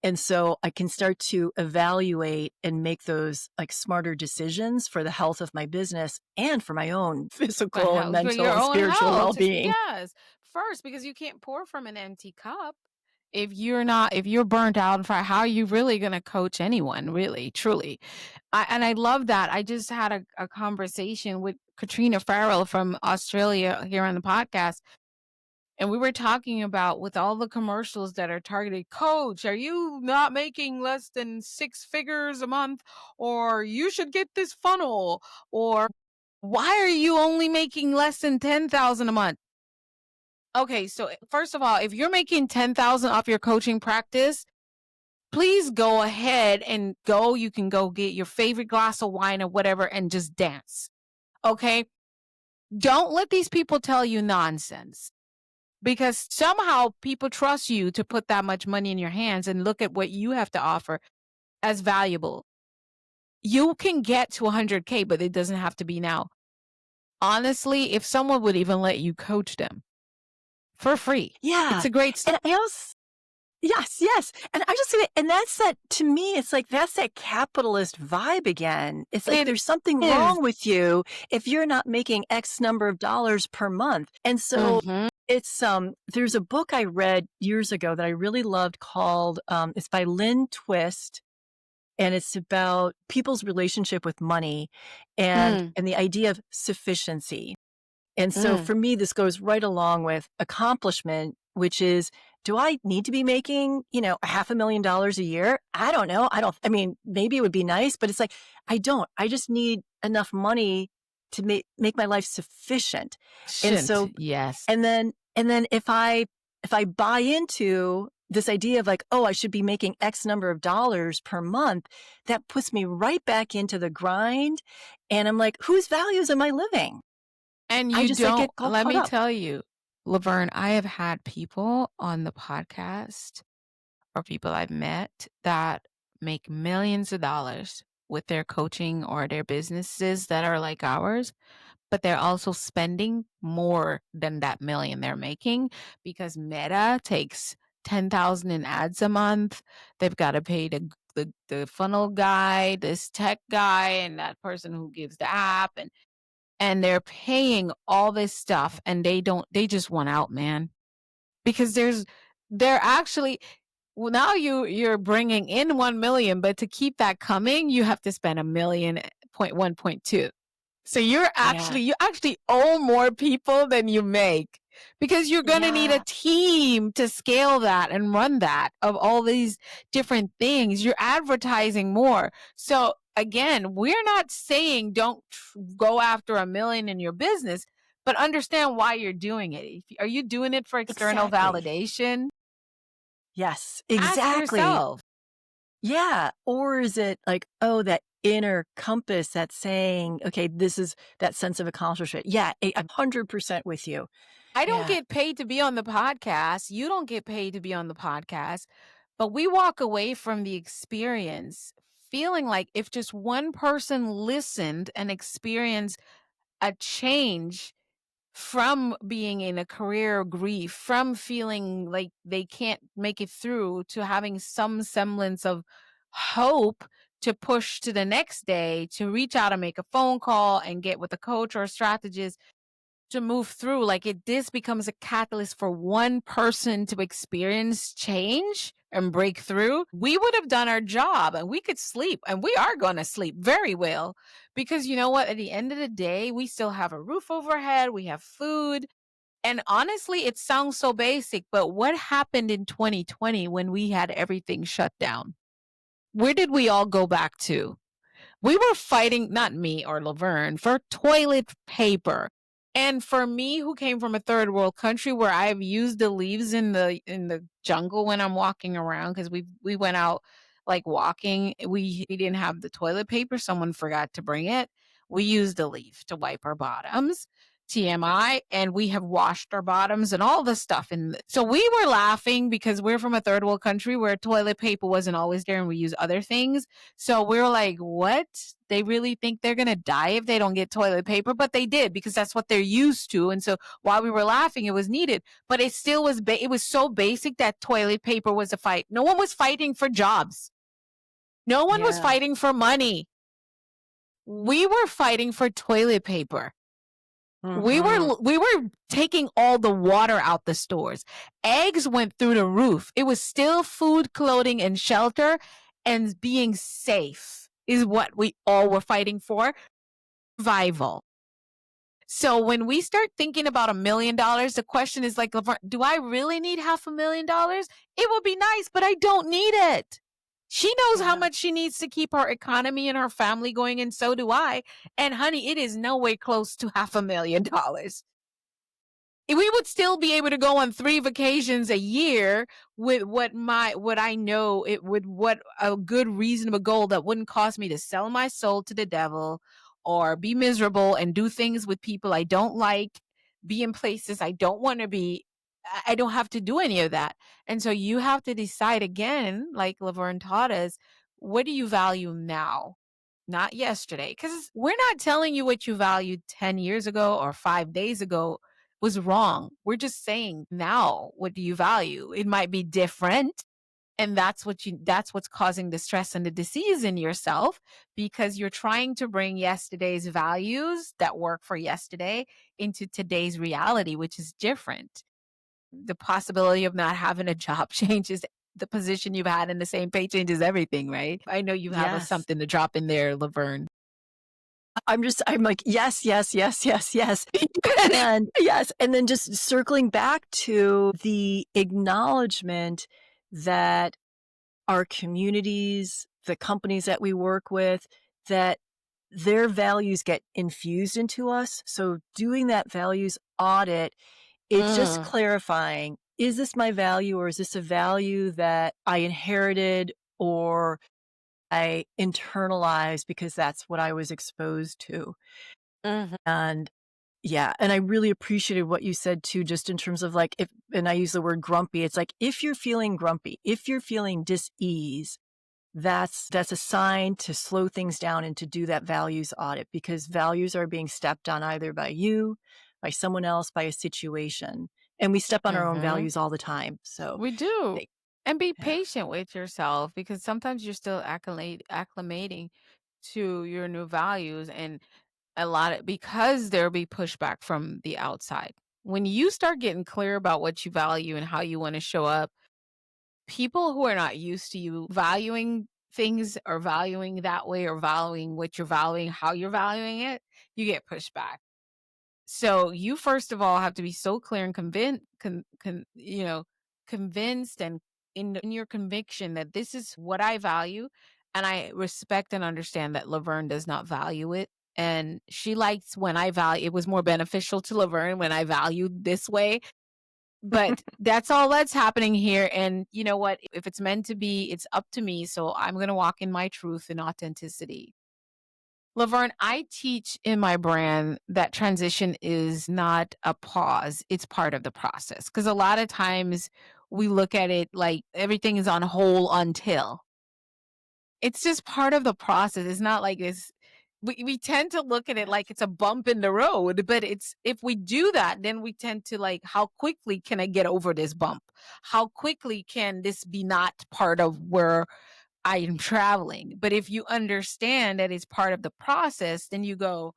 And so I can start to evaluate and make those like smarter decisions for the health of my business and for my own physical and For mental your and own spiritual health. well-being. Yes. First, because you can't pour from an empty cup. If you're burnt out, how are you really going to coach anyone, really, truly? And I love that. I just had a conversation with Katrina Farrell from Australia here on the podcast. And we were talking about with all the commercials that are targeted, coach, are you not making less than 6 figures a month? Or you should get this funnel. Or why are you only making less than 10,000 a month? Okay, so first of all, if you're making 10,000 off your coaching practice, please go ahead and you can go get your favorite glass of wine or whatever and just dance. Okay? Don't let these people tell you nonsense, because somehow people trust you to put that much money in your hands and look at what you have to offer as valuable. You can get to 100K, but it doesn't have to be now. Honestly, if someone would even let you coach them for free, Yeah. it's a great And start. I also, yes. And I just say, and that's that, to me, it's like, that's that capitalist vibe again. It's like, It there's something is. wrong with you if you're not making X number of dollars per month. And so it's, there's a book I read years ago that I really loved called, it's by Lynn Twist. And it's about people's relationship with money and the idea of sufficiency. And so for me, this goes right along with accomplishment, which is, do I need to be making, $500,000 a year? I don't know. I mean, maybe it would be nice, but it's like, I don't. I just need enough money to make my life sufficient. And so, yes. and then if I buy into this idea of like, oh, I should be making X number of dollars per month, that puts me right back into the grind. And I'm like, whose values am I living? And I you just like don't, get all let caught me up. tell you, Laverne, I have had people on the podcast or people I've met that make millions of dollars with their coaching or their businesses that are like ours, but they're also spending more than that million they're making because Meta takes 10,000 in ads a month. They've got to pay the funnel guy, this tech guy, and that person who gives the app, and they're paying all this stuff, and they just want out, man, because they're actually, well, now you're bringing in 1 million, but to keep that coming, you have to spend 1.1.2. So you actually owe more people than you make, because you're going to need a team to scale that and run that of all these different things. You're advertising more. So again, we're not saying don't go after 1 million in your business, but understand why you're doing it. Are you doing it for external Exactly. validation? Yes, Ask exactly. yourself. Yeah. Or is it like, oh, that inner compass that's saying, okay, this is that sense of accomplishment. Yeah, I'm 100% with you. I don't get paid to be on the podcast. You don't get paid to be on the podcast. But we walk away from the experience feeling like if just one person listened and experienced a change from being in a career grief, from feeling like they can't make it through, to having some semblance of hope to push to the next day, to reach out and make a phone call and get with a coach or a strategist to move through, like this becomes a catalyst for one person to experience change and break through, we would have done our job and we could sleep, and we are going to sleep very well, because you know what, at the end of the day, we still have a roof overhead, we have food. And honestly, it sounds so basic, but what happened in 2020 when we had everything shut down? Where did we all go back to? We were fighting, not me or Laverne, for toilet paper. And for me, who came from a third world country where I've used the leaves in the jungle when I'm walking around, because we went out like walking, we didn't have the toilet paper. Someone forgot to bring it. We used the leaf to wipe our bottoms. TMI, and we have washed our bottoms and all this stuff. And so we were laughing because we're from a third world country where toilet paper wasn't always there and we use other things. So we were like, what? They really think they're going to die if they don't get toilet paper? But they did, because that's what they're used to. And so while we were laughing, it was needed. But it still was, it was so basic that toilet paper was a fight. No one was fighting for jobs. No one was fighting for money. We were fighting for toilet paper. We were taking all the water out the stores. Eggs went through the roof. It was still food, clothing, and shelter, and being safe is what we all were fighting for. Survival. So when we start thinking about $1 million, the question is like, do I really need $500,000? It would be nice, but I don't need it. She knows how much she needs to keep her economy and her family going, and so do I. And honey, it is no way close to $500,000. We would still be able to go on 3 vacations a year with what I know it would, what a good reasonable goal that wouldn't cost me to sell my soul to the devil or be miserable and do things with people I don't like, be in places I don't want to be. I don't have to do any of that. And so you have to decide again, like Laverne taught us, what do you value now? Not yesterday. Because we're not telling you what you valued 10 years ago or 5 days ago was wrong. We're just saying now, what do you value? It might be different. And that's what's causing the stress and the disease in yourself, because you're trying to bring yesterday's values that work for yesterday into today's reality, which is different. The possibility of not having a job changes the position you've had, and the same pay changes everything, right? I know you have something to drop in there, Laverne. I'm like, yes. And yes. And then just circling back to the acknowledgement that our communities, the companies that we work with, that their values get infused into us. So doing that values audit, it's just clarifying, is this my value, or is this a value that I inherited or I internalized because that's what I was exposed to? And and I really appreciated what you said too, just in terms of like, and I use the word grumpy, it's like, if you're feeling grumpy, if you're feeling dis-ease, that's a sign to slow things down and to do that values audit, because values are being stepped on either by you, by someone else, by a situation. And we step on our own values all the time. So we do. And be patient with yourself, because sometimes you're still acclimating to your new values, and because there'll be pushback from the outside. When you start getting clear about what you value and how you want to show up, people who are not used to you valuing things or valuing that way, or valuing what you're valuing, how you're valuing it, you get pushback. So you first of all have to be so clear and convinced and in your conviction that this is what I value. And I respect and understand that Laverne does not value it. And she likes when I value, it was more beneficial to Laverne when I valued this way. But that's all that's happening here. And you know what? If it's meant to be, it's up to me. So I'm going to walk in my truth and authenticity. Laverne, I teach in my brand that transition is not a pause. It's part of the process. Because a lot of times we look at it like everything is on hold until. It's just part of the process. It's not like this. We tend to look at it like it's a bump in the road, but if we do that, then we tend to like, how quickly can I get over this bump? How quickly can this be not part of where I am traveling? But if you understand that it's part of the process, then you go,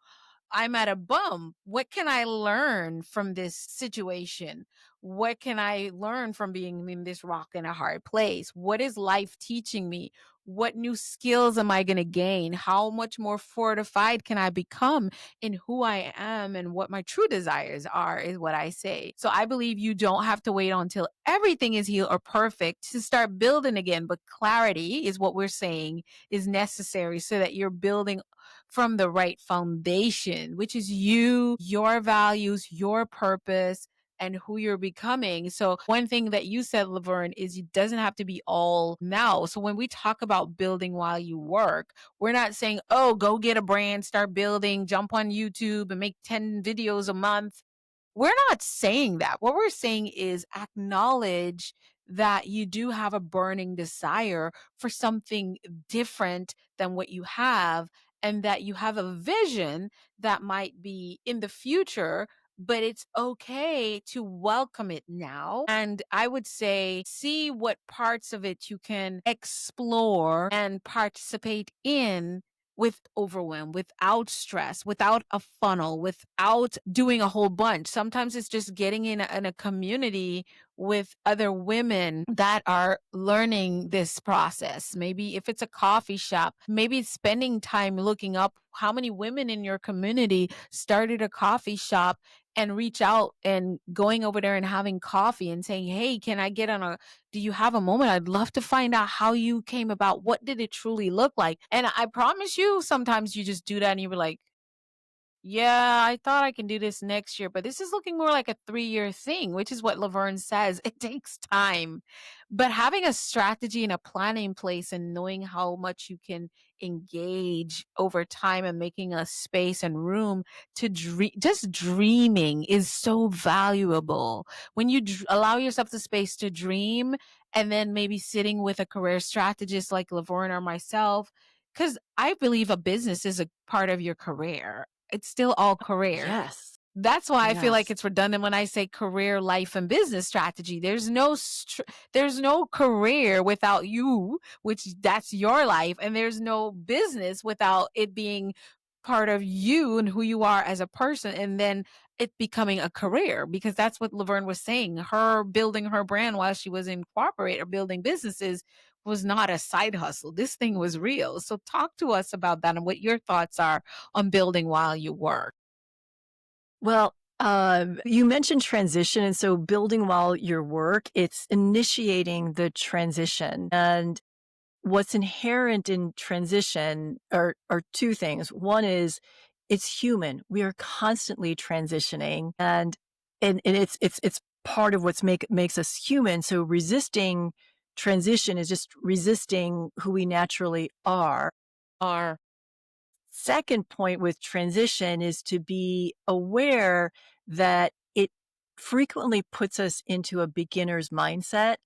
I'm at a bump. What can I learn from this situation? What can I learn from being in this rock and a hard place? What is life teaching me? What new skills am I going to gain? How much more fortified can I become in who I am and what my true desires are, is what I say. So I believe you don't have to wait until everything is healed or perfect to start building again. But clarity is what we're saying is necessary so that you're building from the right foundation, which is you, your values, your purpose, and who you're becoming. So one thing that you said, Laverne, is it doesn't have to be all now. So when we talk about building while you work, we're not saying, oh, go get a brand, start building, jump on YouTube and make 10 videos a month. We're not saying that. What we're saying is acknowledge that you do have a burning desire for something different than what you have, and that you have a vision that might be in the future, but it's okay to welcome it now. And I would say, see what parts of it you can explore and participate in with overwhelm, without stress, without a funnel, without doing a whole bunch. Sometimes it's just getting in a community with other women that are learning this process. Maybe if it's a coffee shop, maybe it's spending time looking up how many women in your community started a coffee shop, and reach out and going over there and having coffee and saying, hey, can I get on a, do you have a moment? I'd love to find out how you came about. What did it truly look like? And I promise you, sometimes you just do that and you were like, yeah, I thought I can do this next year, but this is looking more like a 3-year thing, which is what Laverne says. It takes time. But having a strategy and a plan in place and knowing how much you can engage over time and making a space and room to dream, just dreaming is so valuable. When you allow yourself the space to dream, and then maybe sitting with a career strategist like Laverne or myself, because I believe a business is a part of your career. It's still all career. Yes. That's why I feel like Yes. it's redundant when I say career, life, and business strategy. There's no career without you, which that's your life, and there's no business without it being part of you and who you are as a person, and then it becoming a career, because that's what Laverne was saying. Her building her brand while she was in corporate or building businesses was not a side hustle. This thing was real. So talk to us about that and what your thoughts are on building while you work. Well, you mentioned transition. And so building while your work, it's initiating the transition. And what's inherent in transition are two things. One is it's human. We are constantly transitioning, and it's part of what's makes us human. So resisting transition is just resisting who we naturally are. Our second point with transition is to be aware that it frequently puts us into a beginner's mindset.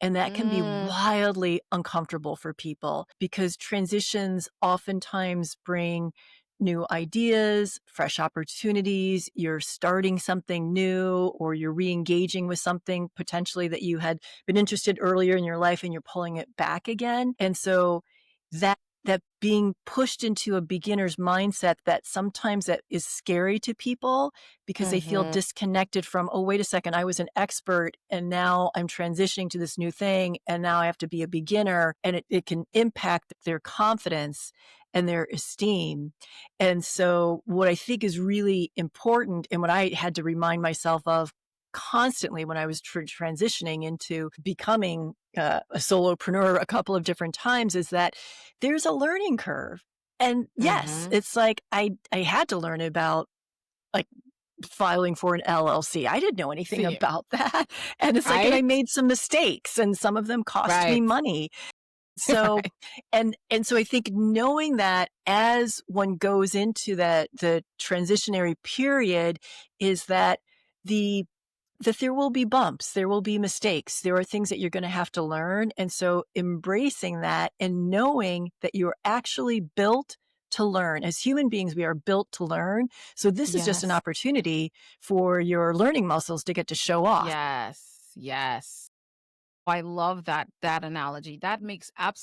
And that can be wildly uncomfortable for people because transitions oftentimes bring new ideas, fresh opportunities. You're starting something new, or you're re-engaging with something potentially that you had been interested earlier in your life and you're pulling it back again. And so that being pushed into a beginner's mindset, that sometimes that is scary to people because they feel disconnected from, oh, wait a second, I was an expert and now I'm transitioning to this new thing and now I have to be a beginner, and it can impact their confidence and their esteem. And so what I think is really important, and what I had to remind myself of constantly when I was transitioning into becoming a solopreneur a couple of different times, is that there's a learning curve. And yes, it's like I had to learn about like filing for an LLC. I didn't know anything about that. And it's like, and I made some mistakes and some of them cost me money. So, and so I think knowing that as one goes into the transitionary period, is that there will be bumps, there will be mistakes, there are things that you're going to have to learn. And so embracing that and knowing that you're actually built to learn. As human beings, we are built to learn. So this is just an opportunity for your learning muscles to get to show off. Yes. I love that analogy. That makes that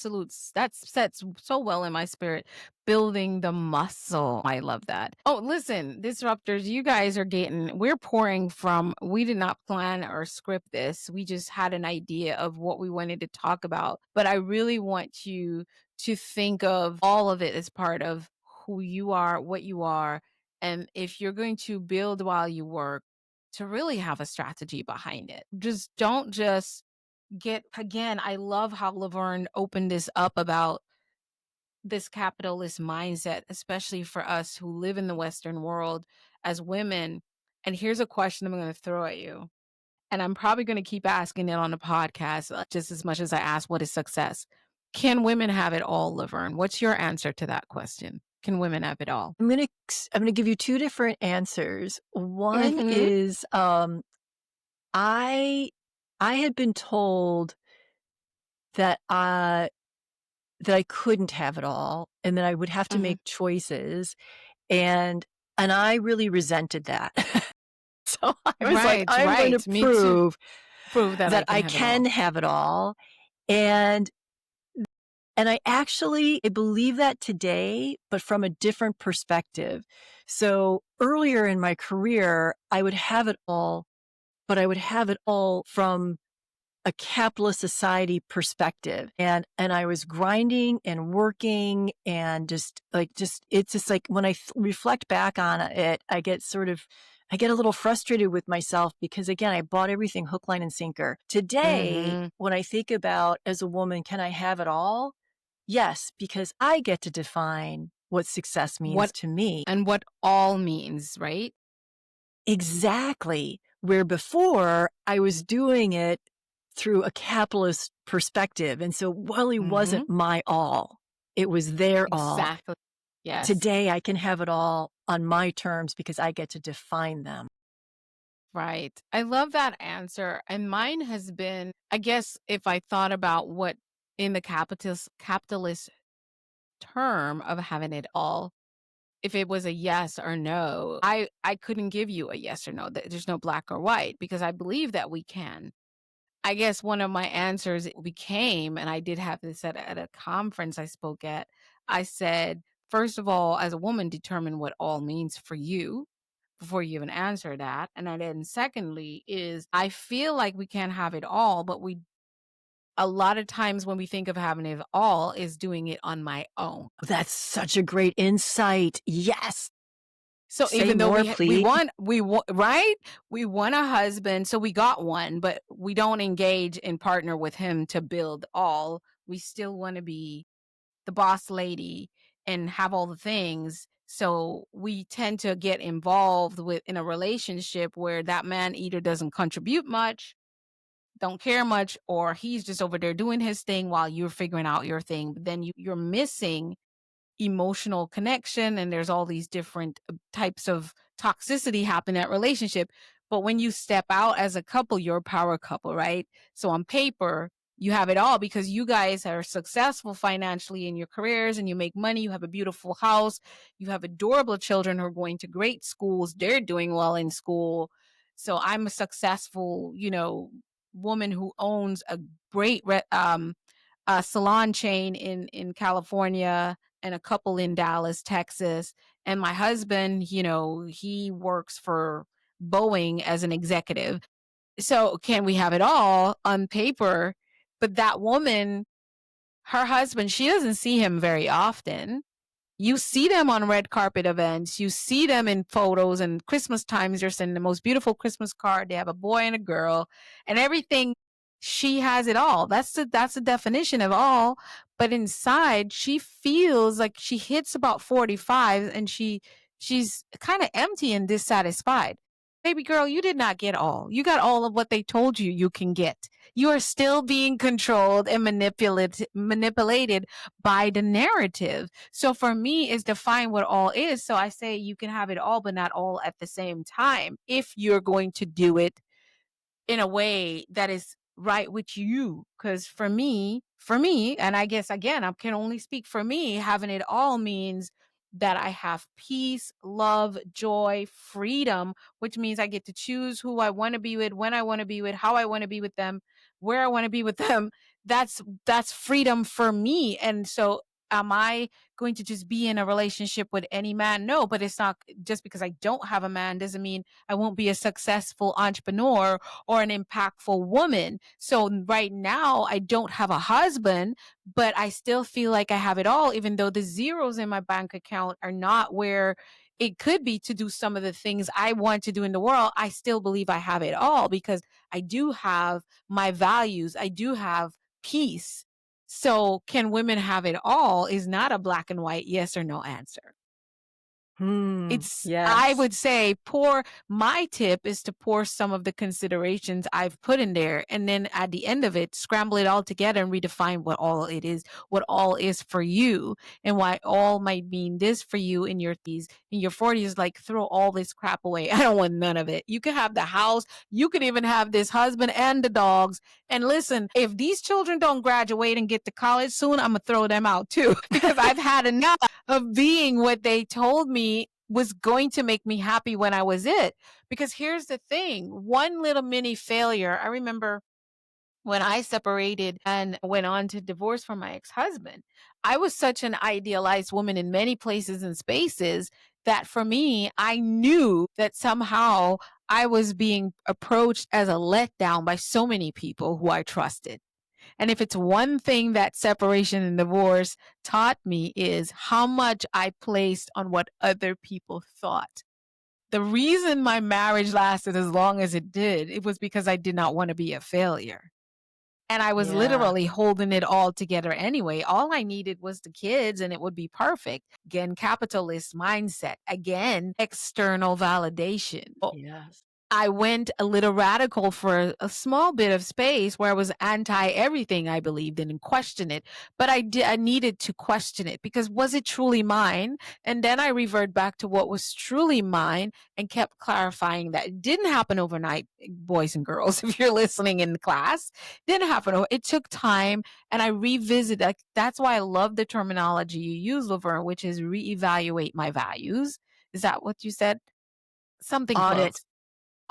sets so well in my spirit. Building the muscle. I love that. Oh, listen, disruptors, you guys are we're pouring from, we did not plan or script this. We just had an idea of what we wanted to talk about. But I really want you to think of all of it as part of who you are, what you are. And if you're going to build while you work, to really have a strategy behind it. Don't again, I love how Laverne opened this up about this capitalist mindset, especially for us who live in the Western world as women. And here's a question I'm going to throw at you. And I'm probably going to keep asking it on the podcast just as much as I ask, what is success? Can women have it all, Laverne? What's your answer to that question? Can women have it all? I'm gonna give you two different answers. One Mm-hmm. is I had been told that that I couldn't have it all and that I would have to Mm-hmm. make choices, and I really resented that. So I was like, Right, I'm going to right. Me too. Prove that I that can I have it all. can have it all. And I believe that today, but from a different perspective. So earlier in my career, I would have it all, but I would have it all from a capitalist society perspective. And I was grinding and working and it's just like when I reflect back on it, I get a little frustrated with myself because again, I bought everything hook, line, and sinker. Today, Mm-hmm. when I think about as a woman, can I have it all? Yes, because I get to define what success means What to me. and what all means, right? Exactly. Where before I was doing it through a capitalist perspective. And so Wally Mm-hmm. wasn't my all. It was their all. Exactly. Yes. Today I can have it all on my terms because I get to define them. Right. I love that answer. And mine has been, I guess, if I thought about what in the capitalist term of having it all, if it was a yes or no, I couldn't give you a yes or no. There's no black or white because I believe that we can. I guess one of my answers became, and I did have this at a conference I spoke at, I said, first of all, as a woman, determine what all means for you before you even answer that. And then secondly is I feel like we can't have it all, but a lot of times when we think of having it all is doing it on my own. That's such a great insight. Yes. So Say even though more, we please. want right, we want a husband, so we got one, but we don't engage and partner with him to build all. We still want to be the boss lady and have all the things. So we tend to get involved with in a relationship where that man either doesn't contribute much, don't care much, or he's just over there doing his thing while you're figuring out your thing. But then you're missing emotional connection and there's all these different types of toxicity happen in that relationship. But when you step out as a couple, you're a power couple, right? So on paper, you have it all because you guys are successful financially in your careers and you make money, you have a beautiful house, you have adorable children who are going to great schools, they're doing well in school. So I'm a successful, woman who owns a great salon chain in California and a couple in Dallas, Texas. And my husband, he works for Boeing as an executive. So can we have it all on paper? But that woman, her husband, she doesn't see him very often. You see them on red carpet events. You see them in photos and Christmas times. They're sending the most beautiful Christmas card. They have a boy and a girl and everything. She has it all. That's the definition of all. But inside, she feels like she hits about 45 and she's kind of empty and dissatisfied. Baby girl, you did not get all. You got all of what they told you you can get. You are still being controlled and manipulated by the narrative. So for me, is define what all is. So I say you can have it all, but not all at the same time. If you're going to do it in a way that is right with you. Because for me, and I guess again, I can only speak for me, having it all means that I have peace, love, joy, freedom, which means I get to choose who I want to be with, when I want to be with, how I want to be with them, where I want to be with them. That's freedom for me. And so am I going to just be in a relationship with any man? No, but it's not just because I don't have a man doesn't mean I won't be a successful entrepreneur or an impactful woman. So right now, I don't have a husband, but I still feel like I have it all, even though the zeros in my bank account are not where it could be to do some of the things I want to do in the world. I still believe I have it all because I do have my values. I do have peace. So can women have it all is not a black and white yes or no answer. I Yes. would say my tip is to pour some of the considerations I've put in there. And then at the end of it, scramble it all together and redefine what all is for you and why all might mean this for you in your 30s. In your 40s, like throw all this crap away. I don't want none of it. You could have the house. You could even have this husband and the dogs. And listen, if these children don't graduate and get to college soon, I'm going to throw them out too, because I've had enough of being what they told me was going to make me happy when I was it. Because here's the thing, one little mini failure. I remember when I separated and went on to divorce from my ex-husband, I was such an idealized woman in many places and spaces that for me, I knew that somehow I was being approached as a letdown by so many people who I trusted. And if it's one thing that separation and divorce taught me is how much I placed on what other people thought. The reason my marriage lasted as long as it did, it was because I did not want to be a failure. And I was Yeah. literally holding it all together anyway. All I needed was the kids and it would be perfect. Again, capitalist mindset. Again, external validation. Yes. I went a little radical for a small bit of space where I was anti everything I believed in and questioned it. But I needed to question it because was it truly mine? And then I revert back to what was truly mine and kept clarifying that it didn't happen overnight, boys and girls. If you're listening in class, didn't happen. It took time, and I revisit. That's why I love the terminology you use, Laverne, which is reevaluate my values. Is that what you said? Something Audit. close.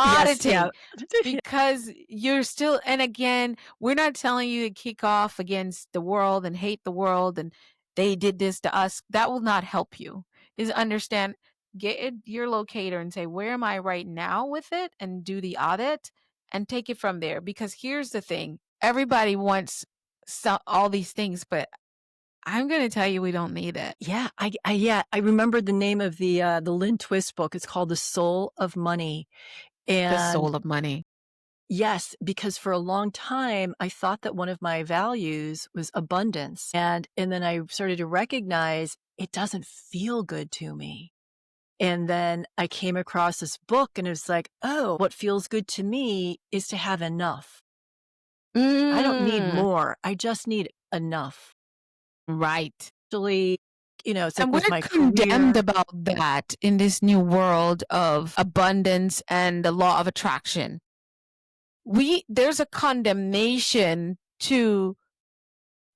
Yes. Yeah. Auditing, because you're still, and again, we're not telling you to kick off against the world and hate the world and they did this to us. That will not help you. Is understand, your locator and say, where am I right now with it? And do the audit and take it from there. Because here's the thing, everybody wants all these things, but I'm going to tell you, we don't need it. Yeah. I remember the name of the Lynn Twist book. It's called The Soul of Money. The And soul of money. yes, because for a long time, I thought that one of my values was abundance. And then I started to recognize it doesn't feel good to me. And then I came across this book and it was like, oh, what feels good to me is to have enough. I don't need more. I just need enough. Right. Actually, it's like And we're with my condemned career. about that in this new world of abundance and the law of attraction. There's a condemnation to,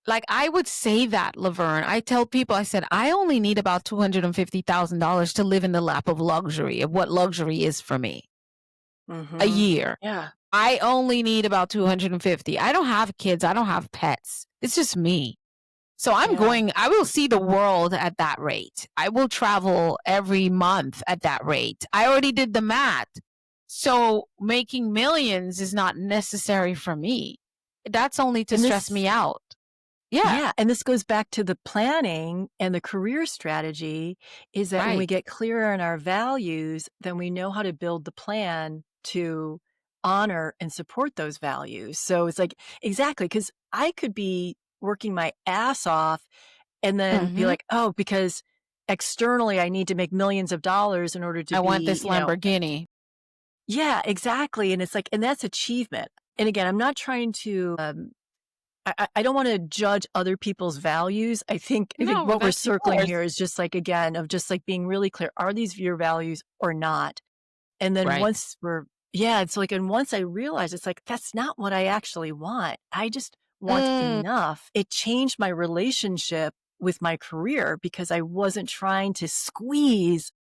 like, I would say that, Laverne. I tell people, I said, I only need about $250,000 to live in the lap of luxury, of what luxury is for me, a year. Yeah. I only need about 250. I don't have kids. I don't have pets. It's just me. So I will see the world at that rate. I will travel every month at that rate. I already did the math. So making millions is not necessary for me. That's only to stress me out. Yeah. Yeah. And this goes back to the planning and the career strategy is that when we get clearer on our values, then we know how to build the plan to honor and support those values. So it's like, exactly, because I could be working my ass off and then be like, oh, because externally I need to make millions of dollars in order to I want this Lamborghini. Yeah, exactly. And it's like, and that's achievement. And again, I'm not trying to, I don't want to judge other people's values. I think what we're circling here is just like, again, of just like being really clear. Are these your values or not? And then once it's like, and once I realized it's like, that's not what I actually want. I just want enough. It changed my relationship with my career because I wasn't trying to squeeze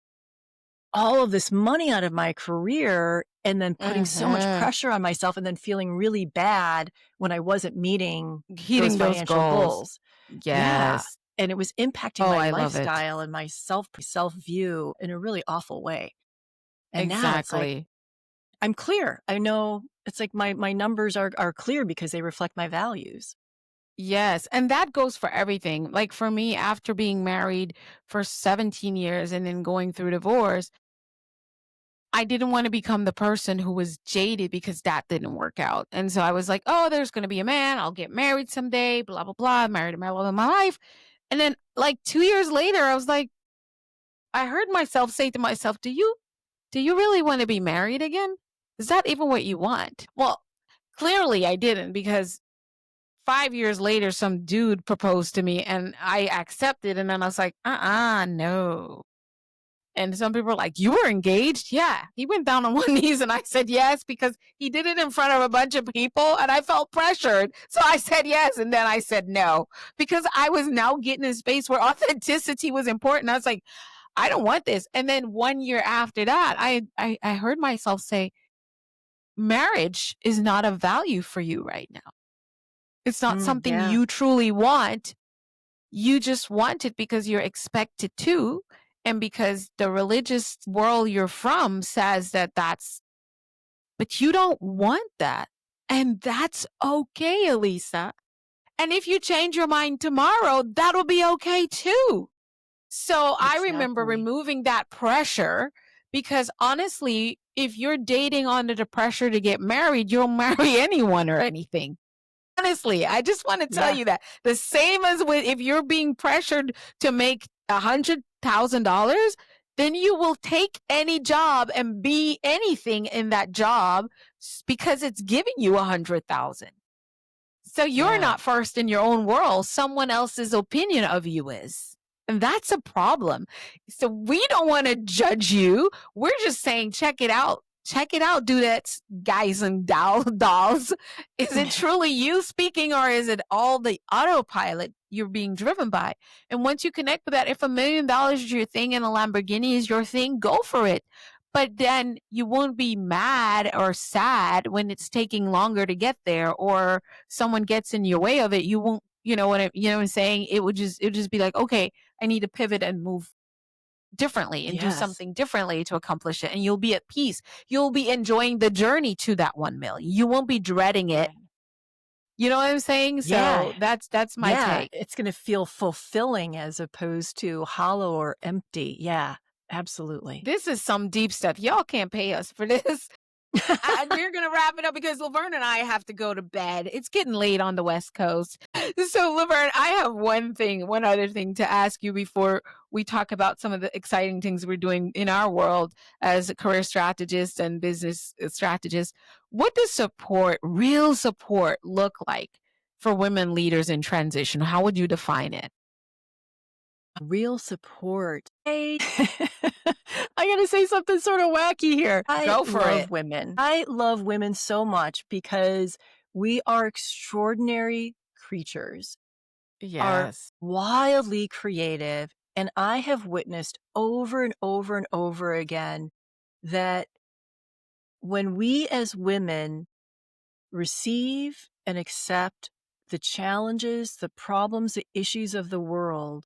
all of this money out of my career and then putting so much pressure on myself and then feeling really bad when I wasn't meeting those financial goals. Yes. Yeah. And it was impacting my I lifestyle and my self-view in a really awful way. And now it's like, I'm clear. I know it's like my numbers are clear because they reflect my values. Yes. And that goes for everything. Like for me, after being married for 17 years and then going through divorce, I didn't want to become the person who was jaded because that didn't work out. And so I was like, oh, there's going to be a man. I'll get married someday, blah, blah, blah. I married my love of my life. And then like 2 years later, I was like, I heard myself say to myself, do you really want to be married again? Is that even what you want? Well, clearly I didn't, because 5 years later, some dude proposed to me and I accepted. And then I was like, no. And some people are like, you were engaged? Yeah. He went down on one knees and I said yes, because he did it in front of a bunch of people and I felt pressured. So I said yes. And then I said no, because I was now getting in a space where authenticity was important. I was like, I don't want this. And then 1 year after that, I heard myself say, marriage is not of value for you right now. It's not something Yeah. you truly want. You just want it because you're expected to, and because the religious world you're from says that but you don't want that. And that's okay, Alisa. And if you change your mind tomorrow, that'll be okay too. So I remember Exactly. removing that pressure, because honestly, if you're dating under the pressure to get married, you'll marry anyone or anything. Honestly, I just want to tell Yeah. you that the same as with, if you're being pressured to make $100,000, then you will take any job and be anything in that job because it's giving you 100,000. So you're Yeah. not first in your own world. Someone else's opinion of you is. And that's a problem. So we don't want to judge you. We're just saying, check it out. Check it out, dudettes, guys, and dolls. Is it truly you speaking, or is it all the autopilot you're being driven by? And once you connect with that, if $1 million is your thing and a Lamborghini is your thing, go for it. But then you won't be mad or sad when it's taking longer to get there, or someone gets in your way of it. You won't, you know what I'm saying? It would just be like, okay, I need to pivot and move differently and do Yes. something differently to accomplish it. And you'll be at peace. You'll be enjoying the journey to that 1 million. You won't be dreading it. Right. You know what I'm saying? Yeah. So that's my Yeah. take. It's going to feel fulfilling as opposed to hollow or empty. Yeah, absolutely. This is some deep stuff. Y'all can't pay us for this. We're going to wrap it up because Laverne and I have to go to bed. It's getting late on the West Coast. So, Laverne, I have one other thing to ask you before we talk about some of the exciting things we're doing in our world as career strategists and business strategists. What does real support, look like for women leaders in transition? How would you define it? Real support. I'm going to say something sort of wacky here. Go for it. Women. I love women so much because we are extraordinary creatures, are Yes. wildly creative. And I have witnessed over and over and over again that when we as women receive and accept the challenges, the problems, the issues of the world,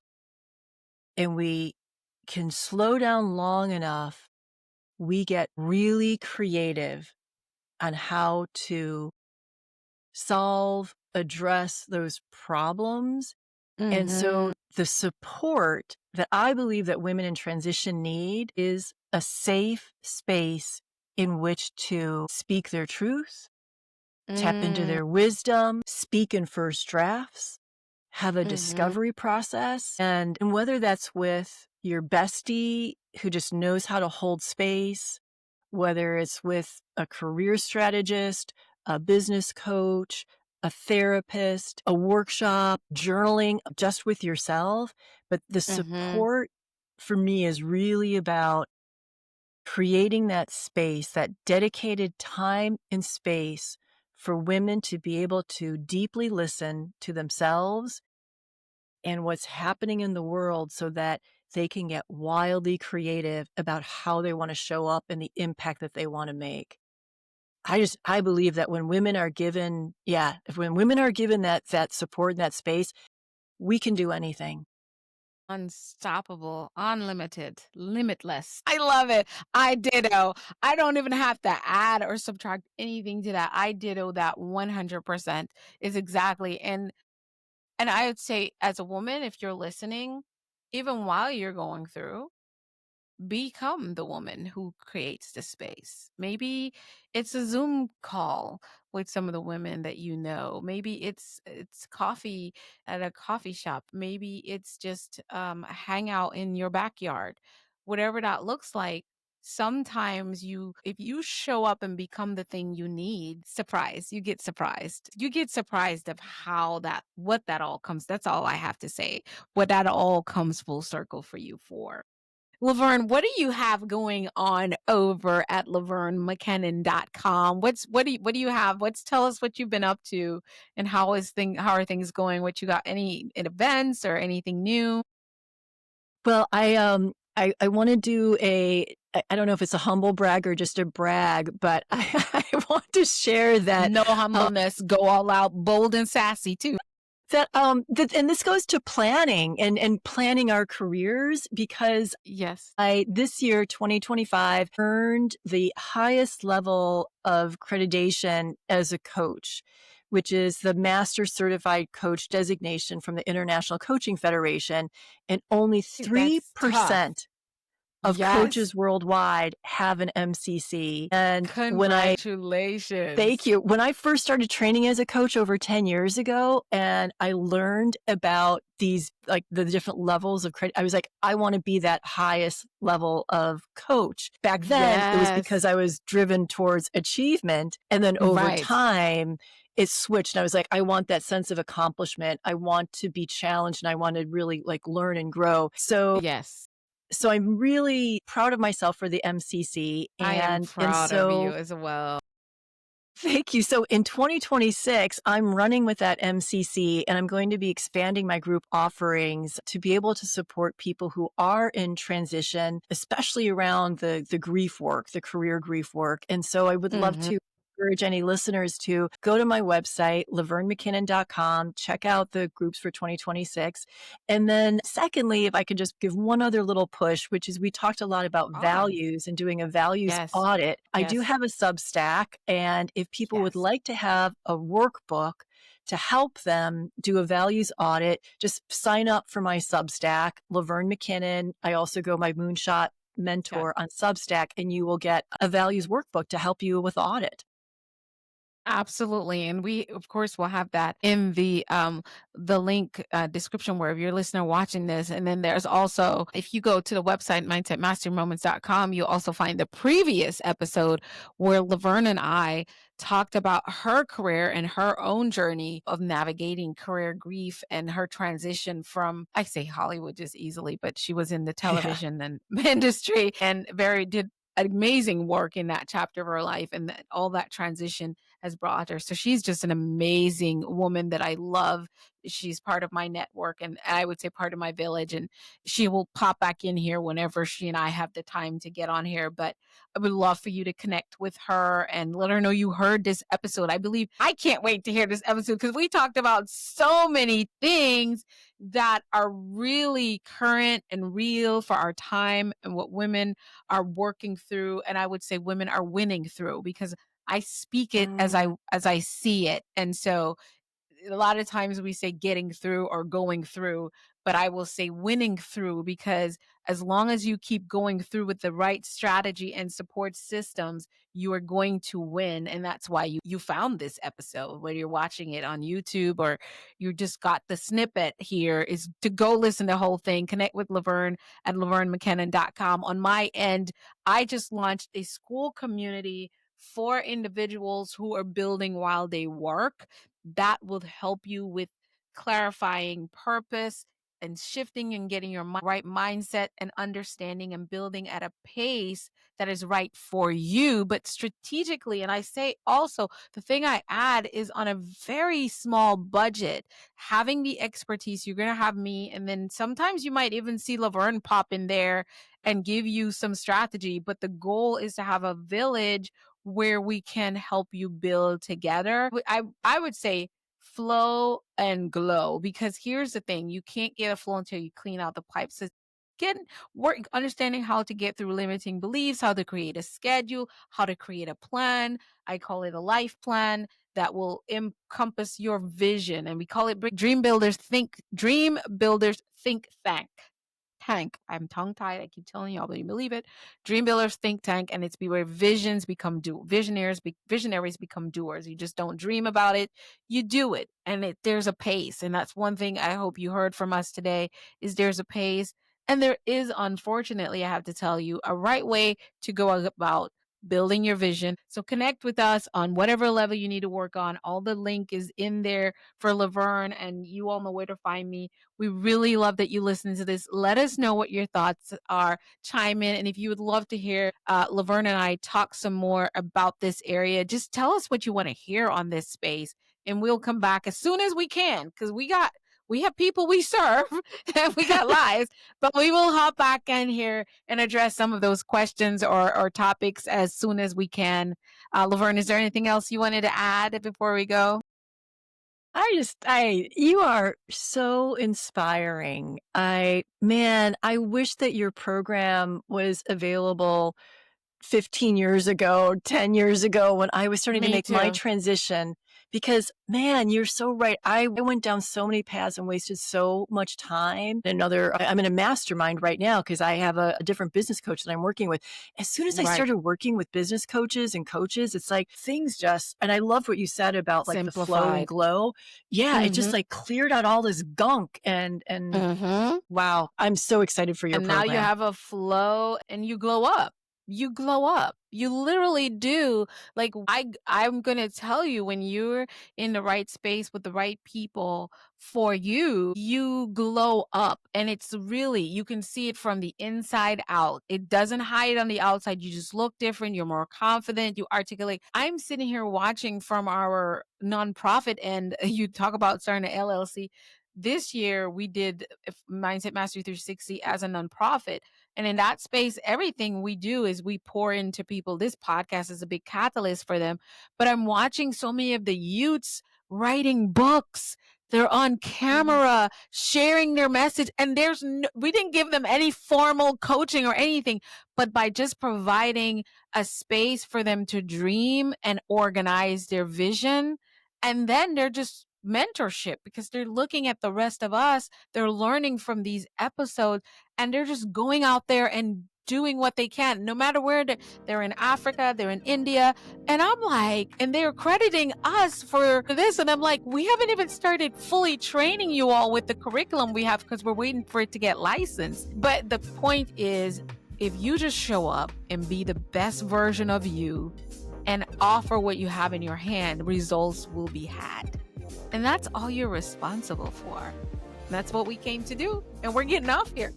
and we can slow down long enough, we get really creative on how to solve, address those problems. And so the support that I believe that women in transition need is a safe space in which to speak their truth, tap into their wisdom, speak in first drafts, have a discovery process. And whether that's with your bestie who just knows how to hold space, whether it's with a career strategist, a business coach, a therapist, a workshop, journaling just with yourself. But the support for me is really about creating that space, that dedicated time and space for women to be able to deeply listen to themselves and what's happening in the world so that they can get wildly creative about how they want to show up and the impact that they want to make. I believe that when women are given, when women are given that support and that space, we can do anything. Unstoppable, unlimited, limitless. I love it. I ditto. I don't even have to add or subtract anything to that. I ditto that 100% is exactly. And I would say, as a woman, if you're listening, even while you're going through, become the woman who creates the space. Maybe it's a Zoom call with some of the women that you know. Maybe it's coffee at a coffee shop. Maybe it's just a hangout in your backyard. whatever that looks like, sometimes if you show up and become the thing you need, you get surprised. You get surprised of what that all comes. That's all I have to say. What that all comes full circle for you for. Laverne, what do you have going on over at lavernemckinnon.com? What do you have? Tell us what you've been up to and how are things going? What you got, any events or anything new? Well, I want to do I don't know if it's a humble brag or just a brag, but I want to share that No humbleness, go all out, bold and sassy too. And this goes to planning and planning our careers, because Yes. this year, 2025, earned the highest level of accreditation as a coach, which is the Master Certified Coach designation from the International Coaching Federation. And only 3% of coaches worldwide have an MCC. And congratulations. Thank you. When I first started training as a coach over 10 years ago, and I learned about these, like the different levels of credit, I was like, I want to be that highest level of coach. Back then, it was because I was driven towards achievement. And then over time, it switched. And I was like, I want that sense of accomplishment. I want to be challenged, and I want to really learn and grow. So I'm really proud of myself for the MCC. I am proud of you as well. Thank you. So in 2026, I'm running with that MCC, and I'm going to be expanding my group offerings to be able to support people who are in transition, especially around the grief work, the career grief work. And so I would love to encourage any listeners to go to my website, lavernemckinnon.com, check out the groups for 2026. And then secondly, if I could just give one other little push, which is we talked a lot about values and doing a values audit. I do have a Substack, and if people would like to have a workbook to help them do a values audit, just sign up for my Substack, Laverne McKinnon. I also go my Moonshot Mentor on Substack, and you will get a values workbook to help you with audit. Absolutely. And we, of course, will have that in the link description wherever you're listening or watching this. And then there's also, if you go to the website, mindsetmasterymoments.com, you'll also find the previous episode where Laverne and I talked about her career and her own journey of navigating career grief and her transition from, I say Hollywood just easily, but she was in the television and industry and did amazing work in that chapter of her life, and that all that transition has brought her. So she's just an amazing woman that I love. She's part of my network, and I would say part of my village, and she will pop back in here whenever she and I have the time to get on here. But I would love for you to connect with her and let her know you heard this episode. I can't wait to hear this episode, because we talked about so many things that are really current and real for our time and what women are working through. And I would say women are winning through, because I speak it as I see it. And so a lot of times we say getting through or going through, but I will say winning through, because as long as you keep going through with the right strategy and support systems, you are going to win. And that's why you found this episode, whether you're watching it on YouTube or you just got the snippet here, is to go listen to the whole thing. Connect with Laverne at lavernemckinnon.com. On my end, I just launched a school community for individuals who are building while they work. That will help you with clarifying purpose and shifting and getting your right mindset and understanding and building at a pace that is right for you, but strategically. And I say also, the thing I add is on a very small budget, having the expertise. You're going to have me, and then sometimes you might even see Laverne pop in there and give you some strategy. But the goal is to have a village where we can help you build together. I would say flow and glow, because here's the thing, you can't get a flow until you clean out the pipes. So understanding how to get through limiting beliefs, how to create a schedule, how to create a plan. I call it a life plan that will encompass your vision. And we call it Dream Builders Think Tank. I'm tongue tied. I keep telling y'all, but you believe it. Dream Builders Think Tank, and it's where visionaries become doers. You just don't dream about it, you do it, and there's a pace. And that's one thing I hope you heard from us today: is there's a pace. And there is, unfortunately, I have to tell you, a right way to go about building your vision. So connect with us on whatever level you need to work on. All the link is in there for Laverne, and you all know where to find me. We really love that you listen to this. Let us know what your thoughts are. Chime in. And if you would love to hear Laverne and I talk some more about this area, just tell us what you want to hear on this space. And we'll come back as soon as we can, because we have people we serve and we got lives, but we will hop back in here and address some of those questions or topics as soon as we can. Laverne, is there anything else you wanted to add before we go? You are so inspiring. I wish that your program was available 15 years ago, 10 years ago, when I was starting to make my transition, because you're so right. I went down so many paths and wasted so much time. I'm in a mastermind right now because I have a different business coach that I'm working with. As soon as I started working with business coaches and coaches, it's like things and I loved what you said about like the flow and glow. Yeah. It just like cleared out all this gunk and wow, I'm so excited for your program. And now you have a flow and you glow up. You glow up. You literally do. Like I'm going to tell you, when you're in the right space with the right people for you, you glow up. And it's really, you can see it from the inside out. It doesn't hide on the outside. You just look different. You're more confident. You articulate. I'm sitting here watching from our nonprofit end. You talk about starting an LLC. This year we did Mindset Mastery 360 as a nonprofit. And in that space, everything we do is we pour into people. This podcast is a big catalyst for them. But I'm watching so many of the youths writing books. They're on camera, sharing their message. And we didn't give them any formal coaching or anything, but by just providing a space for them to dream and organize their vision. And then they're just mentorship, because they're looking at the rest of us. They're learning from these episodes, and they're just going out there and doing what they can, no matter where they're in Africa, they're in India. And I'm like, and they're crediting us for this. And I'm like, we haven't even started fully training you all with the curriculum we have, because we're waiting for it to get licensed. But the point is, if you just show up and be the best version of you and offer what you have in your hand, results will be had. And that's all you're responsible for. That's what we came to do. And we're getting off here.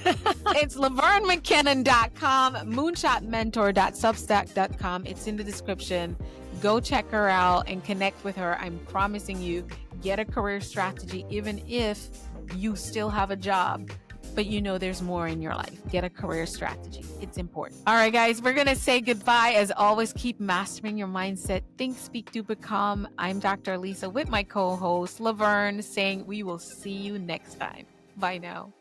It's LaverneMcKinnon.com, moonshotmentor.substack.com. It's in the description. Go check her out and connect with her. I'm promising you, get a career strategy, even if you still have a job, but you know there's more in your life. Get a career strategy. It's important. All right, guys, we're going to say goodbye. As always, keep mastering your mindset. Think, speak, do, become. I'm Dr. Alisa with my co-host, Laverne, saying we will see you next time. Bye now.